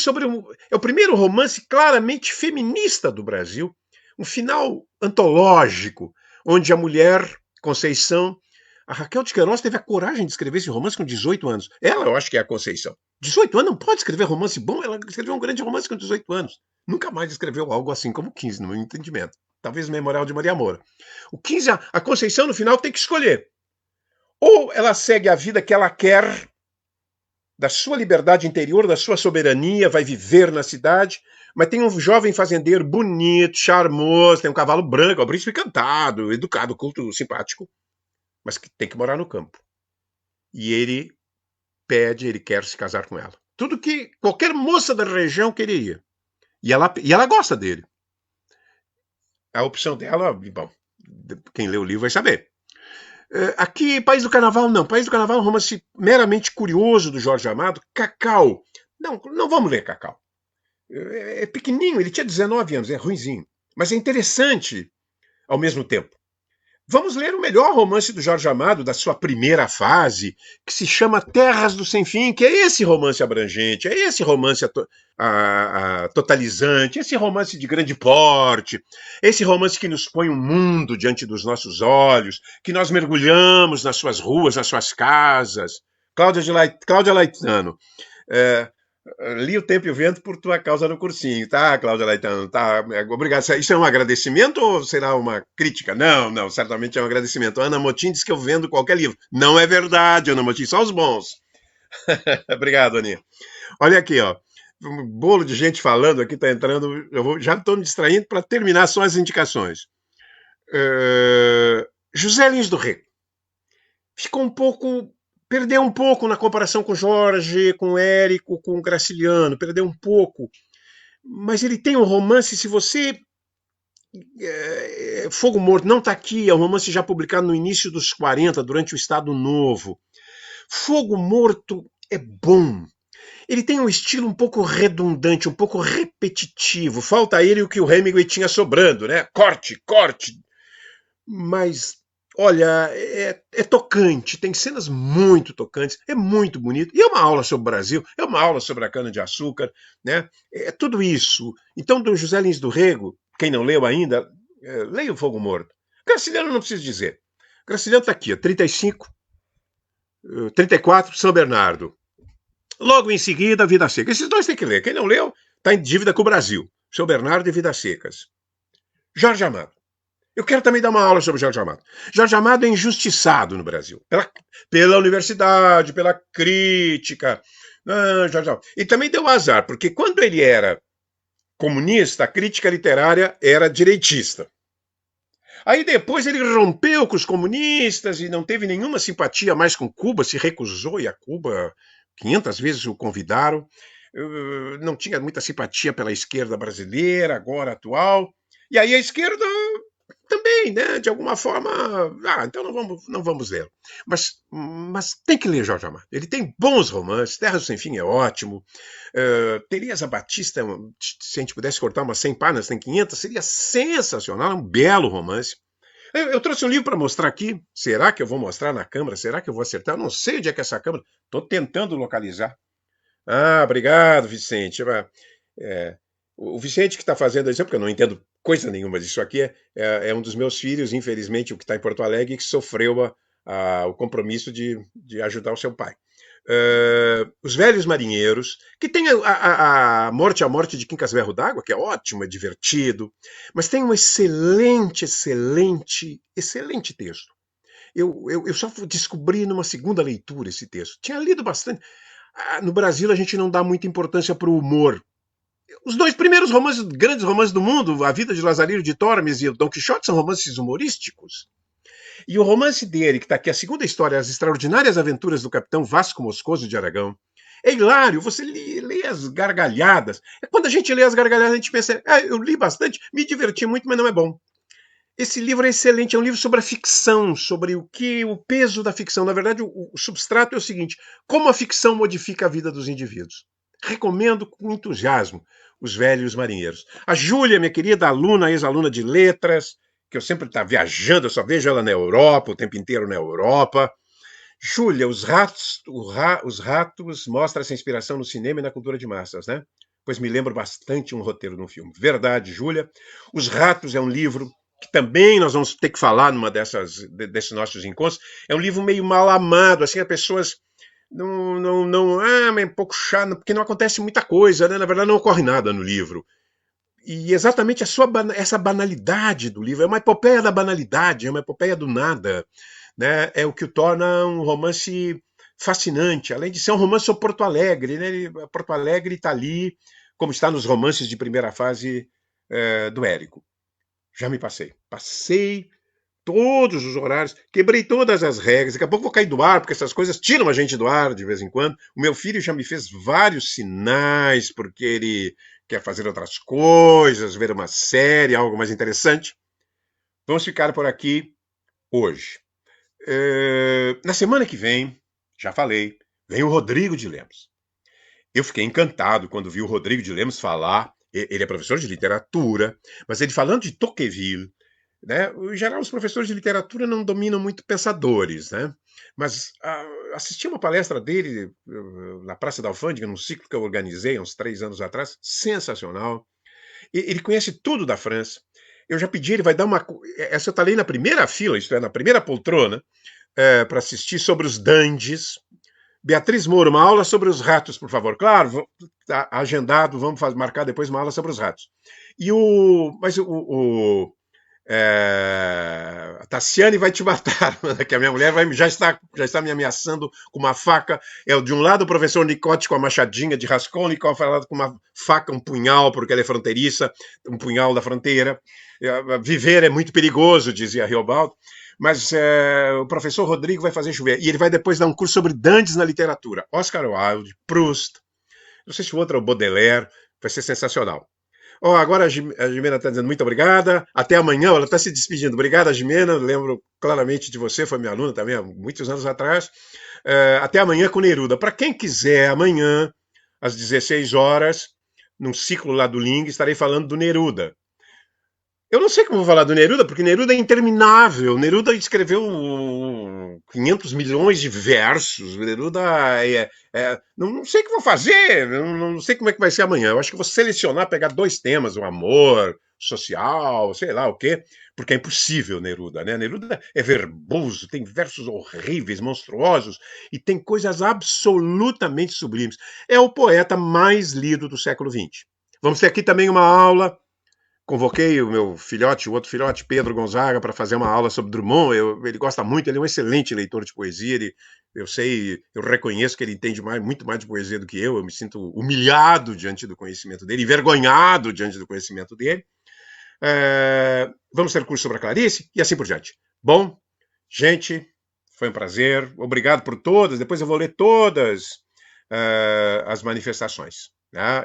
é o primeiro romance claramente feminista do Brasil, um final antológico, onde a mulher, Conceição, a Raquel de Queiroz teve a coragem de escrever esse romance com 18 anos. Ela, eu acho que é a Conceição. 18 anos não pode escrever romance bom, ela escreveu um grande romance com 18 anos. Nunca mais escreveu algo assim como 15, no meu entendimento. Talvez o Memorial de Maria Moura. O 15, a Conceição, no final, tem que escolher. Ou ela segue a vida que ela quer, da sua liberdade interior, da sua soberania, vai viver na cidade, mas tem um jovem fazendeiro bonito, charmoso, tem um cavalo branco, é um príncipe cantado, educado, culto, simpático, mas que tem que morar no campo. E ele quer se casar com ela. Tudo que qualquer moça da região queria. E ela gosta dele. A opção dela, bom, quem lê o livro vai saber. Aqui, País do Carnaval, não. País do Carnaval é um romance meramente curioso do Jorge Amado. Cacau. Não vamos ler Cacau. É pequenininho, ele tinha 19 anos, é ruinzinho. Mas é interessante ao mesmo tempo. Vamos ler o melhor romance do Jorge Amado, da sua primeira fase, que se chama Terras do Sem Fim, que é esse romance abrangente, é esse romance totalizante, esse romance de grande porte, esse romance que nos põe um mundo diante dos nossos olhos, que nós mergulhamos nas suas ruas, nas suas casas. Cláudia Laetano, li O Tempo e o Vento por tua causa no cursinho, tá, Cláudia Laetano? Tá, obrigado. Isso é um agradecimento ou será uma crítica? Não, certamente é um agradecimento. Ana Motim diz que eu vendo qualquer livro. Não é verdade, Ana Motim, só os bons. Obrigado, Aninha. Olha aqui, ó. Um bolo de gente falando aqui, tá entrando. Já estou me distraindo para terminar só as indicações. José Lins do Rego. Ficou um pouco. Perdeu um pouco na comparação com Jorge, com Érico, com Graciliano, perdeu um pouco. Mas ele tem um romance, se você... Fogo Morto não está aqui, é um romance já publicado no início dos 40, durante o Estado Novo. Fogo Morto é bom. Ele tem um estilo um pouco redundante, um pouco repetitivo. Falta a ele o que o Hemingway tinha sobrando, né? Corte. Mas... olha, é tocante, tem cenas muito tocantes, é muito bonito. E é uma aula sobre o Brasil, é uma aula sobre a cana-de-açúcar, né? É tudo isso. Então, do José Lins do Rego, quem não leu ainda, leia o Fogo Morto. Graciliano não preciso dizer. Graciliano está aqui, 35, 34, São Bernardo. Logo em seguida, Vidas Secas. Esses dois tem que ler. Quem não leu, está em dívida com o Brasil. São Bernardo e Vidas Secas. Jorge Amado. Eu quero também dar uma aula sobre Jorge Amado. Jorge Amado é injustiçado no Brasil. Pela universidade, pela crítica. E também deu azar, porque quando ele era comunista, a crítica literária era direitista. Aí depois ele rompeu com os comunistas e não teve nenhuma simpatia mais com Cuba, se recusou, e a Cuba 500 vezes o convidaram. Não tinha muita simpatia pela esquerda brasileira, agora atual. E aí a esquerda... também, né, de alguma forma, então não vamos ler. Mas tem que ler Jorge Amado. Ele tem bons romances, Terra do Sem Fim é ótimo. Teresa Batista, se a gente pudesse cortar umas 100 páginas, tem 500, seria sensacional, é um belo romance. Eu trouxe um livro para mostrar aqui. Será que eu vou mostrar na câmera? Será que eu vou acertar? Eu não sei onde é que é essa câmera. Estou tentando localizar. Obrigado, Vicente. O Vicente que está fazendo isso, porque eu não entendo coisa nenhuma disso aqui, é um dos meus filhos, infelizmente, o que está em Porto Alegre, que sofreu o compromisso de ajudar o seu pai. Os Velhos Marinheiros, que tem a Morte de Quincas Berro d'Água, que é ótimo, é divertido, mas tem um excelente texto. Eu só descobri numa segunda leitura esse texto. Tinha lido bastante. No Brasil, a gente não dá muita importância para o humor. Os dois primeiros grandes romances do mundo, A Vida de Lazarillo de Tormes e o Dom Quixote, são romances humorísticos. E o romance dele, que está aqui, a segunda história, As Extraordinárias Aventuras do Capitão Vasco Moscoso de Aragão, é hilário, você lê as gargalhadas. Quando a gente lê as gargalhadas, a gente pensa, eu li bastante, me diverti muito, mas não é bom. Esse livro é excelente, é um livro sobre a ficção, sobre o peso da ficção. Na verdade, o substrato é o seguinte: como a ficção modifica a vida dos indivíduos. Recomendo com entusiasmo Os Velhos Marinheiros. A Júlia, minha querida aluna, ex-aluna de letras, que eu sempre estou viajando, eu só vejo ela na Europa, o tempo inteiro na Europa. Júlia, os ratos mostram essa inspiração no cinema e na cultura de massas, né? Pois me lembro bastante um roteiro de um filme. Verdade, Júlia. Os Ratos é um livro que também nós vamos ter que falar numa desses nossos encontros. É um livro meio mal amado, assim, as pessoas é um pouco chato, porque não acontece muita coisa, né? Na verdade, não ocorre nada no livro. E exatamente essa banalidade do livro, é uma epopeia da banalidade, é uma epopeia do nada, né? É o que o torna um romance fascinante, além de ser um romance sobre Porto Alegre, né? Porto Alegre está ali, como está nos romances de primeira fase do Érico. Já me passei. Passei todos os horários, quebrei todas as regras. Daqui a pouco vou cair do ar, porque essas coisas tiram a gente do ar de vez em quando. O meu filho já me fez vários sinais, porque ele quer fazer outras coisas, ver uma série, algo mais interessante. Vamos ficar por aqui hoje. Na semana que vem, já falei, vem o Rodrigo de Lemos. Eu fiquei encantado quando vi o Rodrigo de Lemos falar. Ele é professor de literatura, mas ele falando de Tocqueville, né? Em geral, os professores de literatura não dominam muito pensadores, né? Mas assisti uma palestra dele na Praça da Alfândega, num ciclo que eu organizei há uns 3 anos atrás, sensacional. Ele conhece tudo da França. Eu já pedi, ele vai dar uma. Essa eu estarei na primeira fila, isto é, na primeira poltrona, para assistir sobre os dandies. Beatriz Moura, uma aula sobre os ratos, por favor. Claro, tá agendado, vamos marcar depois uma aula sobre os ratos. Mas a Tassiane vai te matar, que a minha mulher já está me ameaçando com uma faca. De um lado o professor Nicote com a machadinha de Raskolnikov, falando com uma faca, um punhal, porque ela é fronteiriça, um punhal da fronteira. Viver é muito perigoso, dizia Riobaldo. Mas o professor Rodrigo vai fazer chover. E ele vai depois dar um curso sobre dantes na literatura. Oscar Wilde, Proust, não sei se o outro é o Baudelaire, vai ser sensacional. Agora a Jimena está dizendo muito obrigada. Até amanhã, ela está se despedindo. Obrigada, Jimena. Lembro claramente de você, foi minha aluna também há muitos anos atrás. Até amanhã com Neruda. Para quem quiser, amanhã, às 16 horas, num ciclo lá do Ling, estarei falando do Neruda. Eu não sei como vou falar do Neruda, porque Neruda é interminável. Neruda escreveu 500 milhões de versos. Neruda não sei o que vou fazer, não sei como é que vai ser amanhã. Eu acho que vou selecionar, pegar 2 temas, o amor social, sei lá o quê, porque é impossível Neruda, né? Neruda é verboso, tem versos horríveis, monstruosos, e tem coisas absolutamente sublimes. É o poeta mais lido do século XX. Vamos ter aqui também uma aula. Convoquei o meu filhote, o outro filhote, Pedro Gonzaga, para fazer uma aula sobre Drummond. Ele gosta muito, ele é um excelente leitor de poesia. Eu reconheço que ele entende muito mais de poesia do que eu. Eu me sinto humilhado diante do conhecimento dele, envergonhado diante do conhecimento dele. Vamos ter curso sobre a Clarice e assim por diante. Bom, gente, foi um prazer. Obrigado por todas. Depois eu vou ler todas as manifestações.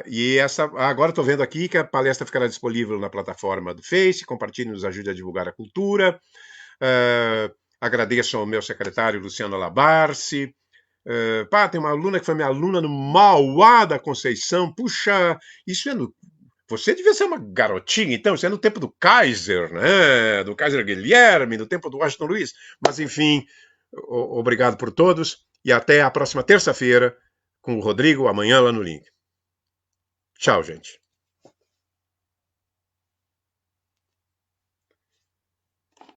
E agora estou vendo aqui que a palestra ficará disponível na plataforma do Face. Compartilhe, nos ajude a divulgar a cultura. Agradeço ao meu secretário Luciano Labarce. Tem uma aluna que foi minha aluna no Mauá da Conceição. Puxa, isso é no. Você devia ser uma garotinha, então, isso é no tempo do Kaiser, né? Do Kaiser Guilherme, no tempo do Washington Luiz. Mas, enfim, obrigado por todos e até a próxima terça-feira com o Rodrigo, amanhã lá no Link. Tchau, gente.